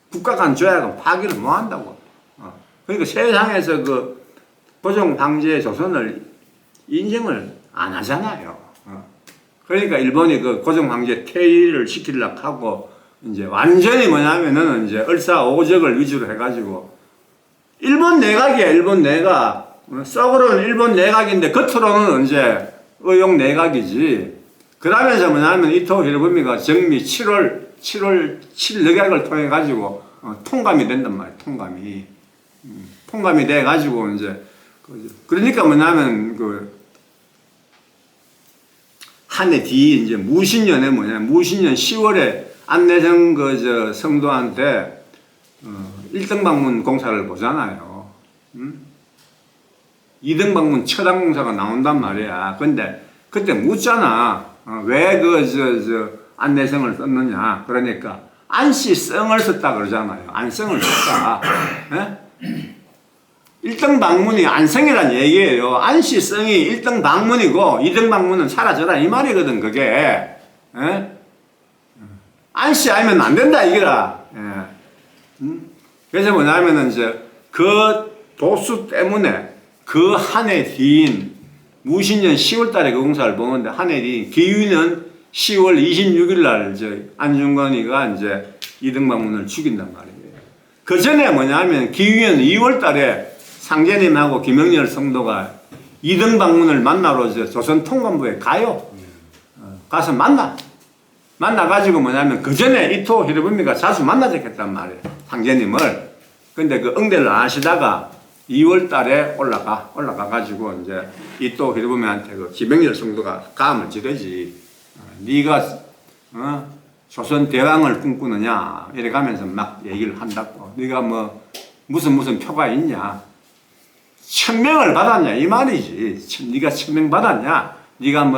Speaker 2: 국가 간 조약은 파기를 못 한다고. 그러니까 세상에서 고종 황제의 조선을 인정을 안 하잖아요. 그러니까 일본이 고종 황제 퇴위를 시키려고 하고 이제 완전히 뭐냐면은 이제 을사오적을 위주로 해가지고 일본 내각이야. 일본 내각. 속으로는 일본 내각인데 겉으로는 이제 의용 내각이지. 그러면서 뭐냐면 이토 히로부미가 정미 7월 7늑약을 통해 가지고 통감이 된단 말이에요. 통감이 돼 가지고 이제 그러니까 뭐냐면 한 해 뒤 이제 무신년에 무신년 10월에 안내성 성도한테 1등 방문 공사를 보잖아요. 2등 방문 처당 공사가 나온단 말이야. 근데 그때 묻잖아. 왜 안내성을 썼느냐. 그러니까 안시성을 썼다 그러잖아요. 안성을 썼다. 1등 방문이 안성이란 얘기예요. 안시성이 1등 방문이고 2등 방문은 사라져라 이 말이거든 그게. 안시 아니면 안 된다 이거라. 그래서 뭐냐면은 이제 도수 때문에 한 해 뒤인 무신년 10월 달에 공사를 보는데 한 해 뒤인 기위는 10월 26일 날 안중근이가 이제 2등 방문을 죽인단 말이에요. 그 전에 뭐냐면 기위는 2월 달에 상제님하고 김영렬 성도가 2등 방문을 만나러 조선 통감부에 가요. 가서 만나가지고 뭐냐면 그 전에 이토 히로부미가 자주 만나졌단 말이에요. 상제님을. 근데 응대를 안 하시다가 2월 달에 올라가가지고 이제 이토 히로부미한테 김영렬 성도가 감을 지르지. 네가 조선 대왕을 꿈꾸느냐 이래 가면서 막 얘기를 한다고. 네가 무슨 표가 있냐. 천명을 받았냐 이 말이지. 네가 천명 받았냐. 네가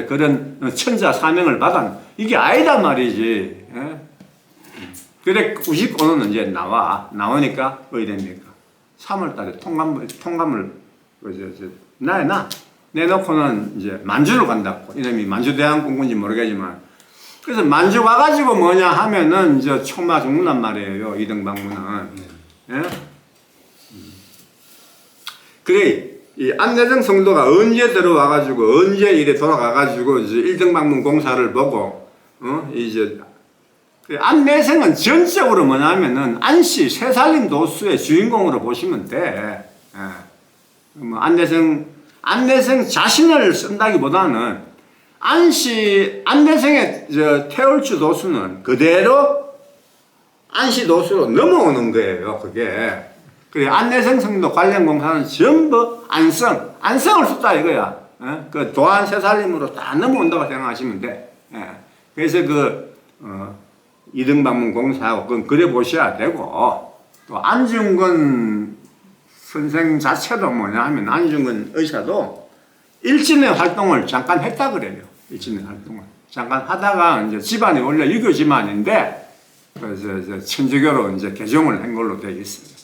Speaker 2: 그런 천자 사명을 받았냐. 이게 아니다 말이지. 그래 95년은 이제 나오니까 어디 됩니까? 3월 달에 통감을 내놓고는 이제 만주를 간다고. 이름이 만주대왕 꿈꾼지 모르겠지만. 그래서 만주 가가지고 뭐냐 하면은 이제 총마 죽는단 말이에요. 2등 방문은. 예? 그래, 이 안내성 성도가 언제 들어와가지고, 언제 이래 돌아가가지고, 이제 1등 방문 공사를 보고, 이제, 안내성은 전적으로 뭐냐면은, 안시 새살림 도수의 주인공으로 보시면 돼. 안내성 자신을 쓴다기보다는, 안내성의 태울주 도수는 그대로 안시도수로 넘어오는 거예요, 그게. 그래, 안내생성도 관련 공사는 전부 안성을 썼다 이거야. 그 도안 새살림으로 다 넘어온다고 생각하시면 돼. 그래서 이등 방문 공사하고 그건 그래 보셔야 되고, 또 안중근 선생 자체도 뭐냐 하면 안중근 의사도 일진의 활동을 잠깐 했다 그래요. 일진의 활동을 잠깐 하다가 이제 집안이 원래 유교 집안인데 그래서 천주교로 이제 개종을 한 걸로 되어 있어요.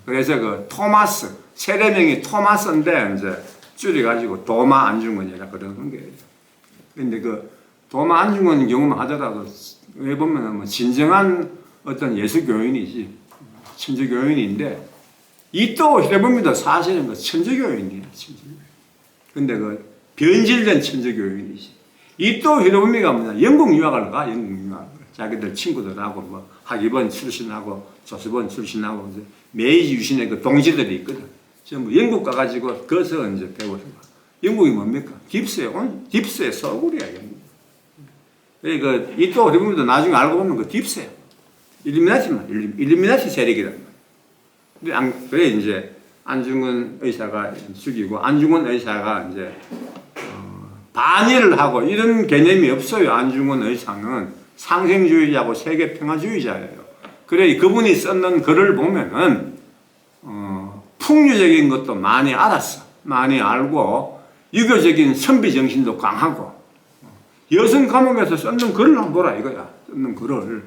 Speaker 2: 그래서 그 토마스 세례명이 토마스인데 이제 줄여가지고 도마 안중근이라 그러는 거예요. 근데 그 도마 안중근 경우만 하더라도 왜 보면은 뭐 진정한 어떤 예수교인이지 천주교인인데 이또 히레부미도 사실은 그 천주교인이에요. 천주교인. 근데 그 변질된 천주교인이지. 이또 히레부미가 뭐냐 영국 유학을 가 영국 유학. 자기들 친구들하고 뭐 학위번 출신하고 조수번 출신하고 이제 메이지 유신의 그 동지들이 있거든. 전부 영국 가가지고 거기서 이제 배워서 영국이 뭡니까? 딥스의 서구리야 영국. 그러니까 이또 히레부미도 나중에 알고 보면 그 딥스야. 일루미나티 세력이란 말이야. 그래 이제 안중근 의사가 죽이고 안중근 의사가 이제 반일을 하고 이런 개념이 없어요. 안중근 의사는 상생주의자고 세계평화주의자예요. 그래 그분이 썼는 글을 보면은 풍류적인 것도 많이 알았어. 많이 알고 유교적인 선비 정신도 강하고 여성 감옥에서 썼는 글을 한번 보라 이거야. 썼는 글을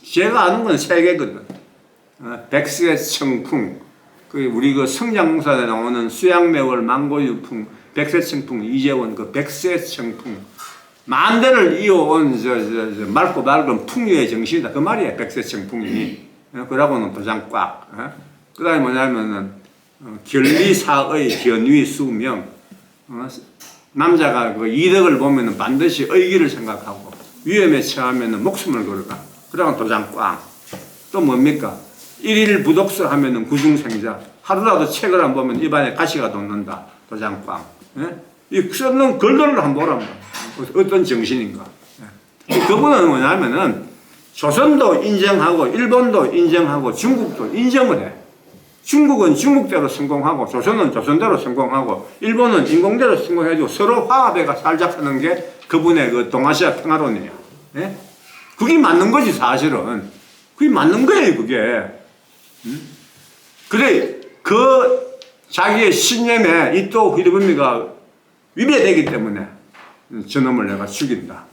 Speaker 2: 제가 아는 건 세 개거든. 백세 청풍, 우리 그 성장공사에 나오는 수양매월 망고유풍, 백세청풍 이재원 그 백세청풍 만대를 이어온 맑고 맑은 풍류의 정신이다 그 말이야 백세청풍이. 그러고는 도장 꽉. 그 다음에 뭐냐면은 견리사의 견위수명. 남자가 그 이덕을 보면은 반드시 의기를 생각하고 위험에 처하면은 목숨을 걸어가. 그러고 도장 꽉. 또 뭡니까? 일일 부독서 하면은 구중생자. 하루라도 책을 안 보면 입안에 가시가 돋는다. 도장 꽝. 이 썼는 글들을 한번 보라면 어떤 정신인가. 그분은 뭐냐면은 조선도 인정하고 일본도 인정하고 중국도 인정을 해. 중국은 중국대로 성공하고 조선은 조선대로 성공하고 일본은 인공대로 성공해가지고 서로 화합해가 살자 하는 게 그분의 그 동아시아 평화론이에요. 그게 맞는 거지 사실은. 그게 맞는 거예요 그게. 그래 그 자기의 신념에 이또 히데부미가 위배되기 때문에 저놈을 내가 죽인다.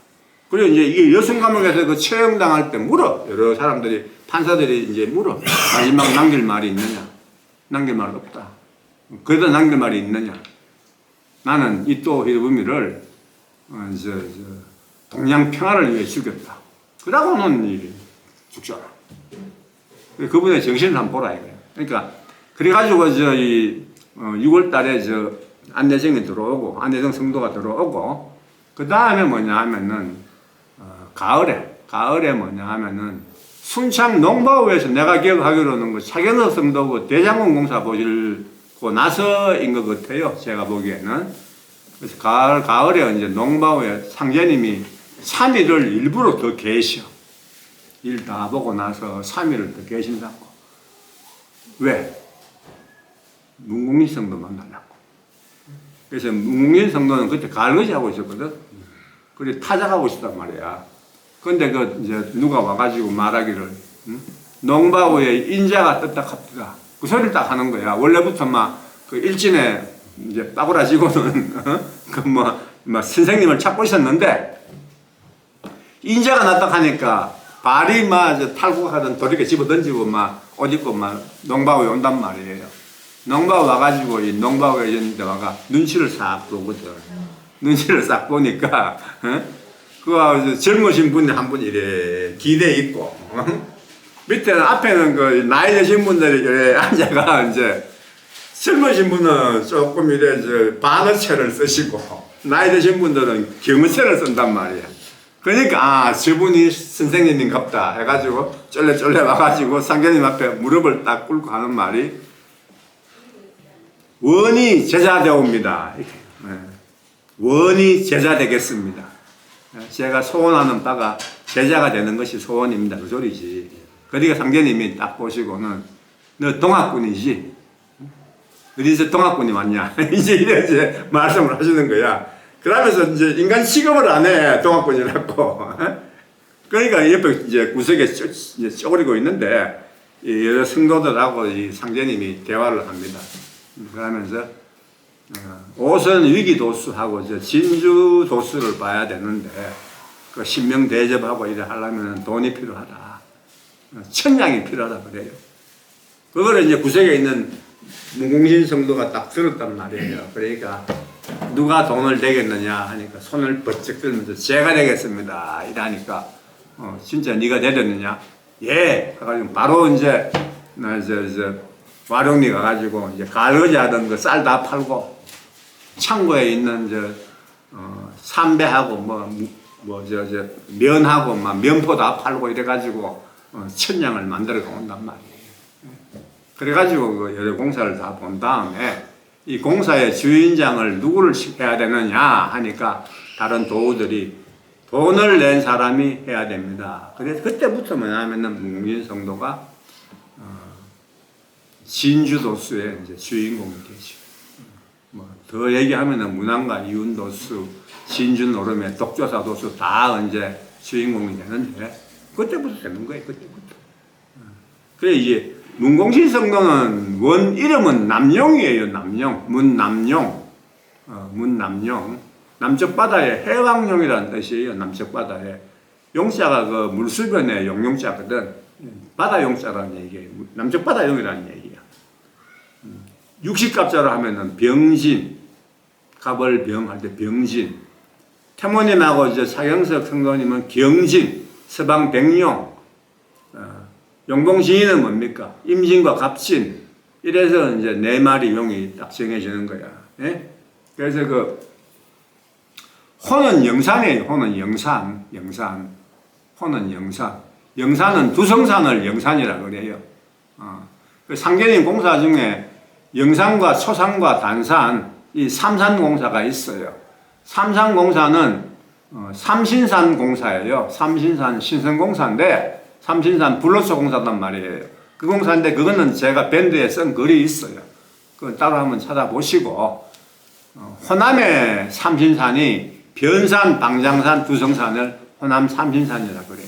Speaker 2: 그리고 이제 이게 여성감옥에서 그 처형당할 때 물어. 여러 사람들이 판사들이 이제 물어. 마지막 남길 말이 있느냐? 남길 말 없다. 그래도 남길 말이 있느냐? 나는 이또 히데부미를 동양 평화를 위해 죽였다. 그러고는 죽잖아. 그분의 정신을 한번 보라 이거예요. 그러니까 그래가지고 6월 달에 안내정이 들어오고 안내정 성도가 들어오고 그 다음에 뭐냐 하면은 가을에 뭐냐 하면은 순창 농바우에서 내가 기억하기로는 그 차견호 성도고 대장군 공사 보시고 나서인 것 같아요. 제가 보기에는. 그래서 가을에 이제 농바우에 상제님이 3일을 일부러 더 계셔. 일 다 보고 나서 3일을 더 계신다고. 왜? 문공리 성도 만나려고. 그래서 문공리 성도는 그때 갈거지 하고 있었거든. 그래 타작하고 있었단 말이야. 근데 이제 누가 와가지고 말하기를, 농바우에 인자가 떴다 갑니다. 그 소리를 딱 하는 거야. 원래부터 그 일진에 이제 빠꾸라지고는, 선생님을 찾고 있었는데, 인자가 났다 하니까, 발이 탈국하던 돌이켜 집어 던지고 옷 입고 농바우에 온단 말이에요. 농바우 와가지고 이 농바우에 있는데 와가 눈치를 싹 보거든. 눈치를 싹 보니까 그 젊으신 분이 한 분이 이래 기대 있고 밑에는 앞에는 그 나이 드신 분들이 이래 앉아가 이제 젊으신 분은 조금 이래 바느채를 쓰시고 나이 드신 분들은 경의채를 쓴단 말이야. 그러니까 저분이 선생님인갑다 해가지고 쫄래 와가지고 상견님 앞에 무릎을 딱 꿇고 하는 말이 원이 제자 되옵니다. 원이 제자 되겠습니다. 제가 소원하는 바가 제자가 되는 것이 소원입니다. 그 소리지. 그러니까 상제님이 딱 보시고는 너 동학군이지? 어디서 동학군이 왔냐? 이제 말씀을 하시는 거야. 그러면서 이제 인간 취급을 안 해, 동학군이라고. 그러니까 옆에 이제 구석에 이제 쪼그리고 있는데, 이 여러 성도들하고 이 상제님이 대화를 합니다. 그러면서, 옷은 위기도수하고 이제 진주도수를 봐야 되는데, 그 신명 대접하고 이래 하려면 돈이 필요하다. 천냥이 필요하다 그래요. 그거를 이제 구석에 있는 문공신 성도가 딱 들었단 말이에요. 그러니까 누가 돈을 내겠느냐 하니까 손을 번쩍 들면서 제가 내겠습니다. 이러니까 진짜 네가 내렸느냐? 예. 해가지고 바로 이제 와룡리 가가지고 이제 가르지 하던 그 쌀 다 팔고 창고에 있는 삼배하고 면하고 막 면포 다 팔고 이래가지고 천냥을 만들어 온단 말이에요. 그래가지고 그 여러 공사를 다 본 다음에 이 공사의 주인장을 누구를 해야 되느냐 하니까 다른 도우들이 돈을 낸 사람이 해야 됩니다. 그래서 그때부터 뭐냐면은 문공신 성도가 진주도수의 이제 주인공이 되죠. 뭐 더 얘기하면은 문안과 이운도수, 진주노름의 독조사도수 다 이제 주인공이 되는데 그때부터 되는 거예요. 그때부터. 그래 이제 문공신 성도는 원 이름은 남용이에요. 남용, 문남용, 문남용. 남쪽 바다의 해왕용이라는 뜻이에요. 남쪽 바다에 용자가 그 물수변의 용용자거든. 바다 용자라는 얘기예요. 남쪽 바다 용이라는 얘기야. 육식갑자로 하면은 병진, 갑을 병할 때 병진. 태모님하고 이제 차경석 성도님은 경진, 서방백용. 용봉신이는 뭡니까? 임진과 갑진. 이래서 이제 네 마리 용이 딱 정해지는 거야. 예? 그래서 호는 영산이에요. 호는 영산. 호는 영산. 영산은 두성산을 영산이라 그래요. 그 상계림 공사 중에 영산과 초산과 단산 이 삼산 공사가 있어요. 삼산 공사는 삼신산 공사예요. 삼신산 신성공사인데 삼신산 불로소 공사단 말이에요. 그 공사인데 그거는 제가 밴드에 쓴 글이 있어요. 그건 따로 한번 찾아보시고 호남의 삼신산이 변산, 방장산, 두성산을 호남 삼신산이라 그래요.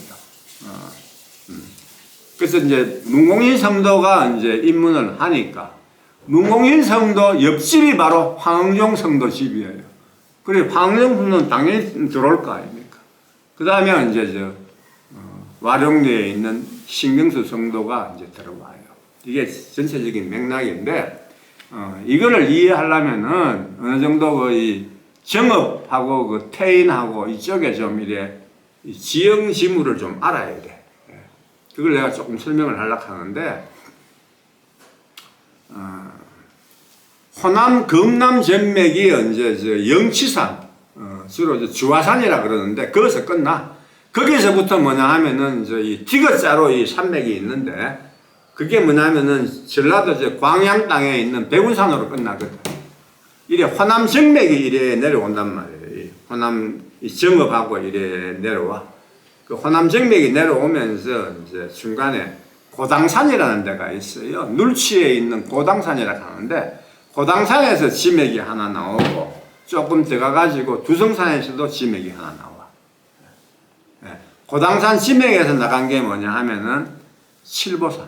Speaker 2: 그래서 이제 문공신 성도가 이제 입문을 하니까 문공신 성도 옆집이 바로 황흥종 성도 집이에요. 그래 황흥종 성도는 당연히 들어올 거 아닙니까? 그 다음에 이제 와룡리에 있는 신경수 성도가 이제 들어와요. 이게 전체적인 맥락인데, 이거를 이해하려면은 어느 정도 그 정업하고 그 태인하고 이쪽에 좀 이래 지형 지물을 좀 알아야 돼. 그걸 내가 조금 설명을 하려고 하는데, 호남 금남 전맥이 이제 영치산, 주로 주화산이라 그러는데, 거기서 끝나. 거기서부터 뭐냐 하면은, 이 디귿자로 이 산맥이 있는데, 그게 뭐냐 하면은, 전라도 광양 땅에 있는 백운산으로 끝나거든. 이래 호남 정맥이 이래 내려온단 말이에요. 호남 정읍하고 이래 내려와. 그 호남 정맥이 내려오면서, 이제 중간에 고당산이라는 데가 있어요. 눌치에 있는 고당산이라고 하는데, 고당산에서 지맥이 하나 나오고, 조금 들어가가지고 두성산에서도 지맥이 하나 나와. 고당산 지맥에서 나간 게 뭐냐 하면은 칠보산,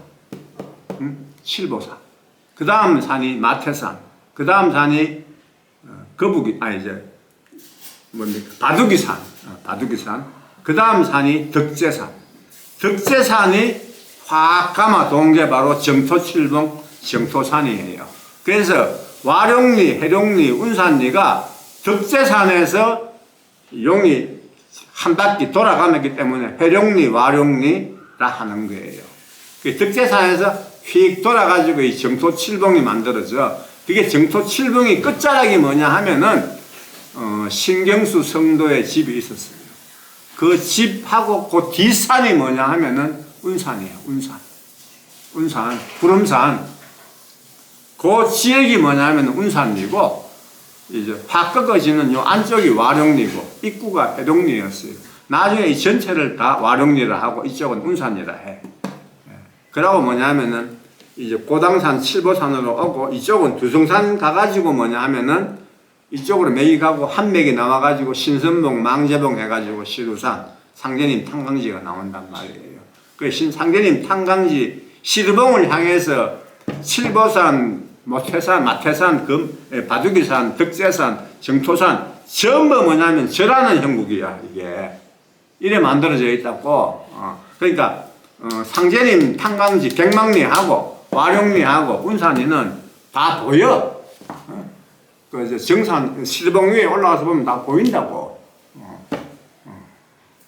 Speaker 2: 칠보산. 그 다음 산이 마태산, 그 다음 산이 바둑이산, 바둑이산. 그 다음 산이 덕제산. 덕제산이 확 감아 동계 바로 정토칠봉 정토산이에요. 그래서 와룡리, 해룡리, 운산리가 덕제산에서 용이 한 바퀴 돌아가기 때문에 회룡리, 와룡리라 하는 거예요. 그 덕제산에서 휙 돌아가지고 이 정토칠봉이 만들어져. 그게 정토칠봉이 끝자락이 뭐냐 하면은, 신경수 성도의 집이 있었어요. 그 집하고 그 뒷산이 뭐냐 하면은 운산이에요. 운산, 구름산. 그 지역이 뭐냐 하면 운산이고, 이제 확 꺾어지는 요 안쪽이 와룡리고, 입구가 해룡리였어요. 나중에 이 전체를 다 와룡리라 하고 이쪽은 운산이라 해. 그러고 뭐냐면은 이제 고당산 칠보산으로 오고 이쪽은 두성산 가가지고 뭐냐 하면은 이쪽으로 맥이 가고 한 맥이 나와가지고 신선봉, 망제봉 해가지고 시루산, 상제님 탄광지가 나온단 말이에요. 그 상제님 탄광지 시루봉을 향해서 칠보산, 모태산, 마태산, 바둑이산, 덕제산, 정토산 전부 뭐냐면 절하는 형국이야 이게. 이래 만들어져 있다고. 그러니까 상제님 탄광지 객망리하고 와룡리하고 운산리는 다 보여. 그 이제 정산 시루봉 위에 올라가서 보면 다 보인다고.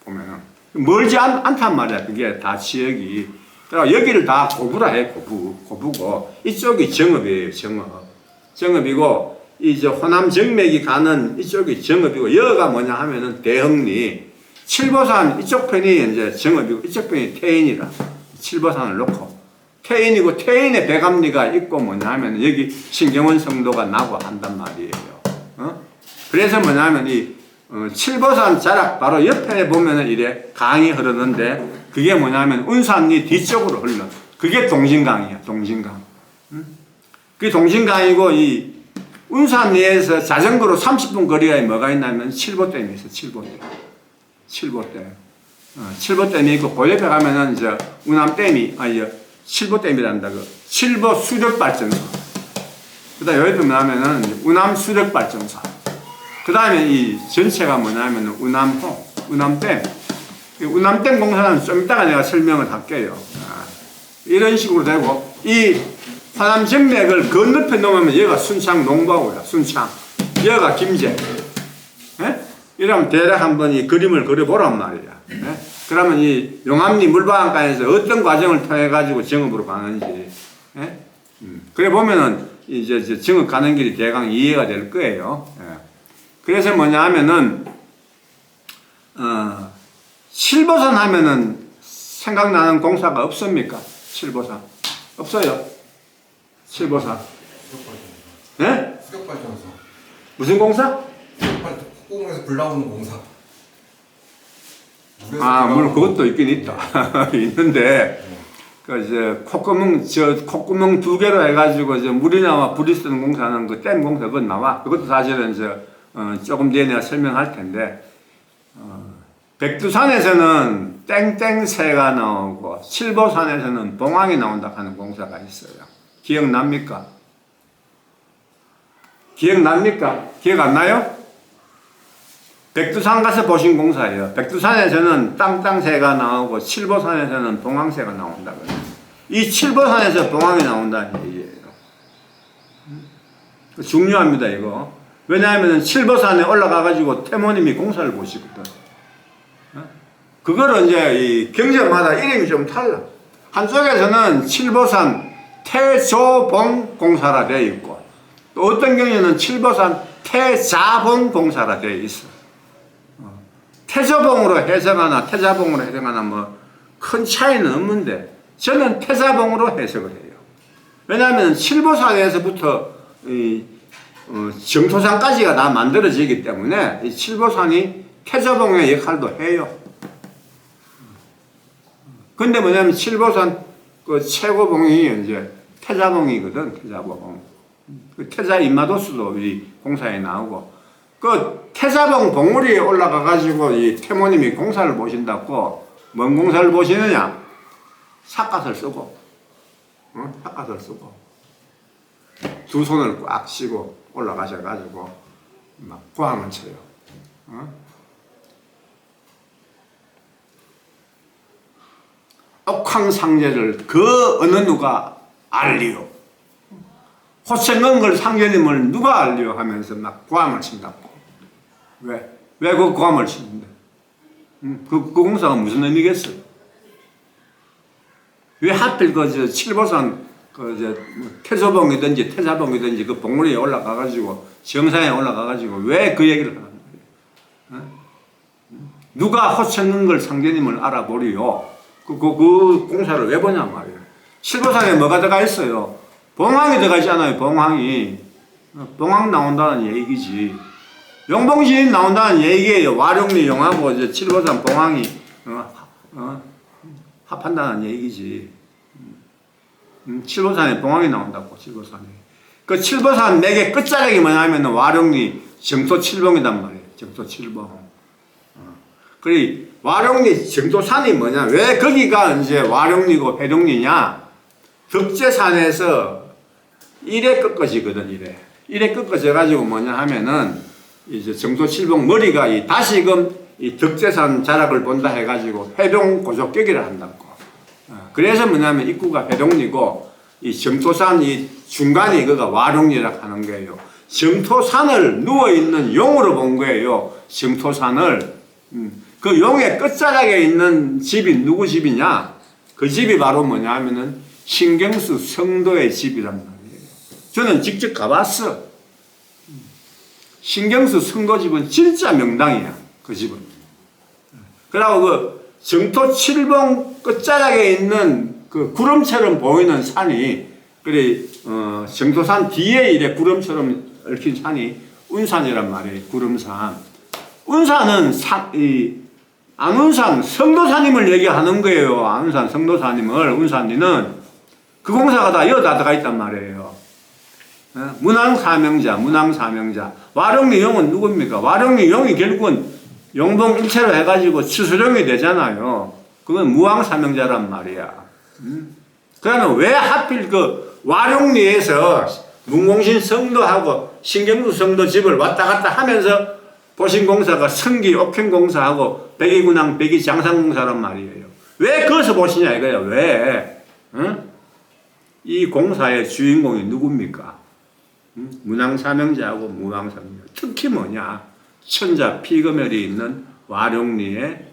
Speaker 2: 보면은 멀지 않단 말이야. 그게 다 지역이. 그러니까 여기를 다 고부라 해. 고부고 이쪽이 정읍이에요. 정읍이고 이제 호남 정맥이 가는 이쪽이 정읍이고 여기가 뭐냐 하면은 대흥리. 칠보산 이쪽 편이 이제 정읍이고 이쪽 편이 태인이라. 칠보산을 놓고 태인이고 태인의 배감리가 있고 뭐냐 하면 여기 신경원 성도가 나고 한단 말이에요. 그래서 뭐냐 하면 이 칠보산 자락 바로 옆에 보면은 이래 강이 흐르는데 그게 뭐냐 하면 운산리 뒤쪽으로 흘러. 그게 동진강이야. 동진강. 그게 동진강이고 이 운산리에서 자전거로 30분 거리에 뭐가 있냐면 칠보댐이 있어. 칠보댐. 칠보댐이 있고 그 옆에 가면은 이제 우남댐이 칠보댐이란다. 그 칠보 수력발전소. 그 다음에 여기 보면은 우남 수력발전소. 그 다음에 이 전체가 뭐냐면 우남호, 우남댐. 우남댐 공사는 좀 이따가 내가 설명을 할게요. 이런 식으로 되고 이 화남 정맥을 건너편 놓으면 여기가 순창 농부하고요. 순창. 여기가 김제. 이러면 대략 한번 이 그림을 그려보란 말이야. 그러면 이 용암리 물방앗간에서 어떤 과정을 통해 가지고 정읍으로 가는지. 그래 보면은 이제 정읍 가는 길이 대강 이해가 될 거예요. 그래서 뭐냐 하면은 칠보산 하면은 생각나는 공사가 없습니까? 칠보산 없어요. 칠보산. 네?
Speaker 3: 수력발전소.
Speaker 2: 무슨 공사?
Speaker 3: 콧구멍에서 불 나오는 공사.
Speaker 2: 물론 그것도 있긴 있다. 있는데, 그 이제 콧구멍 두 개로 해가지고 이제 물이 나와 불이 쓰는 공사는 그 댐 공사 그건 나와. 그것도 사실은 이제 조금 뒤에 내가 설명할 텐데, 백두산에서는 땡땡새가 나오고 칠보산에서는 봉황이 나온다 하는 공사가 있어요. 기억납니까? 기억납니까? 기억 안 나요? 백두산 가서 보신 공사예요. 백두산에서는 땅땅새가 나오고 칠보산에서는 봉황새가 나온다고요. 이 칠보산에서 봉황이 나온다는 얘기예요. 중요합니다 이거. 왜냐하면 칠보산에 올라가가지고 태모님이 공사를 보시거든. 그거를 이제 이 경전마다 이름이 좀 달라. 한쪽에서는 칠보산 태조봉 공사라 되어 있고 또 어떤 경우에는 칠보산 태자봉 공사라 되어 있어. 태조봉으로 해석하나 태자봉으로 해석하나 뭐 큰 차이는 없는데 저는 태자봉으로 해석을 해요. 왜냐하면 칠보산에서부터 정토산까지가 다 만들어지기 때문에 이 칠보산이 태자봉의 역할도 해요. 근데 뭐냐면 칠보산 그 최고봉이 이제 태자봉이거든. 태자봉. 그 태자 임마도수도 이 공사에 나오고 그 태자봉 봉우리에 올라가 가지고 이 태모님이 공사를 보신다고 뭔 공사를 보시느냐? 삿갓을 쓰고 삿갓을 쓰고 두 손을 꽉 쥐고 올라가셔 가지고 막 고함을 쳐요. 옥황상제를 그 어느 누가 알리오. 호생은걸 상제님을 누가 알리오 하면서 막 고함을 친다고. 왜 그 고함을 치는데? 그 공사가 무슨 의미겠어요? 왜 하필 그 칠보산 태조봉이든지 태자봉이든지 그 봉우리에 올라가가지고 정상에 올라가가지고 왜 그 얘기를 하는 거예요? 누가 호생은걸 상제님을 알아보리요? 그 공사를 왜 보냐 말이에요. 칠보산에 뭐가 들어가 있어요? 봉황이 들어가 있잖아요. 봉황이. 봉황 나온다는 얘기지. 용봉진이 나온다는 얘기예요. 와룡리 용하고 이제 칠보산 봉황이 합한다는 얘기지. 칠보산에 봉황이 나온다고, 칠보산에. 그 칠보산 4개 끝자락이 뭐냐면 와룡리 정토칠봉이단 말이에요. 정토칠봉. 그래, 와룡리 정토산이 뭐냐? 왜 거기가 이제 와룡리고 회룡리냐? 덕제산에서 이래 꺾어지거든, 이래. 이래 꺾어져가지고 뭐냐 하면은, 이제 정토칠봉 머리가 이 다시금 이 덕제산 자락을 본다 해가지고 회룡 고족격이라 한다고. 그래서 뭐냐면 입구가 회룡리고 이 정토산 이 중간이 그가 와룡리라 하는 거예요. 정토산을 누워있는 용으로 본 거예요. 정토산을. 그 용의 끝자락에 있는 집이 누구 집이냐? 그 집이 바로 뭐냐 하면은 신경수 성도의 집이란 말이에요. 저는 직접 가봤어. 신경수 성도 집은 진짜 명당이야. 그 집은. 그리고 그 정토 칠봉 끝자락에 있는 그 구름처럼 보이는 산이 그래 정토산 뒤에 이래 구름처럼 얽힌 산이 운산이란 말이에요. 구름산. 운산은 안운산 성도사님을 얘기하는 거예요. 안운산 성도사님을. 운산리는 그 공사가 다 여기다 들어가 있단 말이에요. 문왕사명자, 문왕사명자. 와룡리 용은 누굽니까? 와룡리 용이 결국은 용봉 일체로 해가지고 추수령이 되잖아요. 그건 무왕사명자란 말이야. 그러면 왜 하필 그 와룡리에서 문공신 성도하고 신경수 성도 집을 왔다 갔다 하면서 보신공사가 성기 옥행공사하고 백이군항 백이장상공사란 말이에요. 왜 거기서 보시냐 이거야. 왜? 이 공사의 주인공이 누굽니까? 문왕사명자하고 무왕사명자. 특히 뭐냐? 천자 피금혈이 있는 와룡리의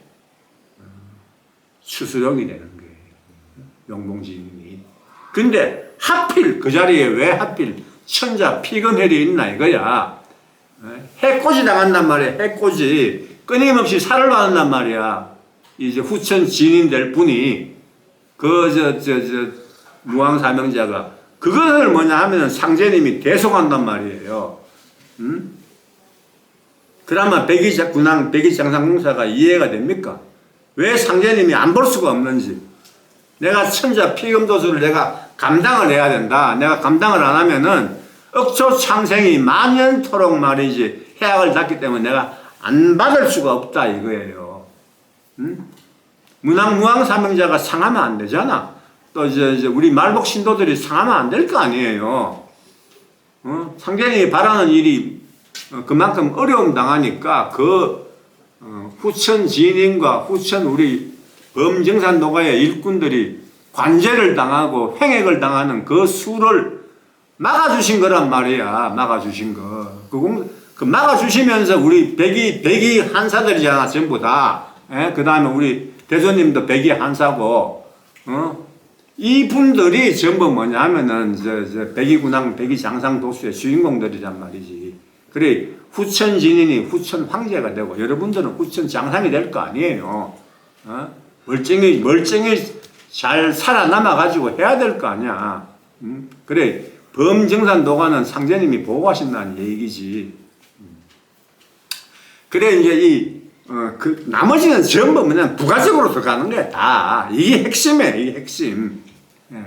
Speaker 2: 추수령이 되는 거예요. 용봉진이. 근데 하필 그 자리에 왜 하필 천자 피금혈이 있나 이거야. 해코지 당한단 말이야. 해코지. 끊임없이 살을 받는단 말이야. 이제 후천 진인 될 분이 무왕사명자가 그것을 뭐냐 하면 상제님이 대속한단 말이에요. 그러면 백이군항 백이장상공사가 이해가 됩니까? 왜 상제님이 안 볼 수가 없는지. 내가 천자 피금도수를 내가 감당을 해야 된다. 내가 감당을 안 하면은 억초 창생이 만년토록 말이지 해악을 닿기 때문에 내가 안 받을 수가 없다 이거예요. 무왕사명자가 상하면 안 되잖아. 또 이제 우리 말복 신도들이 상하면 안 될 거 아니에요. 상제님이 바라는 일이 그만큼 어려움 당하니까 후천 진인과 후천 우리 범정산 노가의 일꾼들이 관제를 당하고 횡액을 당하는 그 수를 막아주신 거란 말이야. 막아주신 거. 그 막아주시면서 우리 백이 한사들이잖아. 전부 다. 그 다음에 우리 대조님도 백이 한사고, 이분들이 전부 뭐냐 하면은, 백이군항, 백이장상도수의 주인공들이란 말이지. 그래, 후천 진인이 후천 황제가 되고, 여러분들은 후천 장상이 될 거 아니에요. 멀쩡히 잘 살아남아가지고 해야 될 거 아니야. 그래, 범정산 노가는 상제님이 보호하신다는 얘기지. 그래, 이제 나머지는 전부 그냥 부가적으로 들어가는 거야, 다. 이게 핵심이에요, 이게 핵심. 예.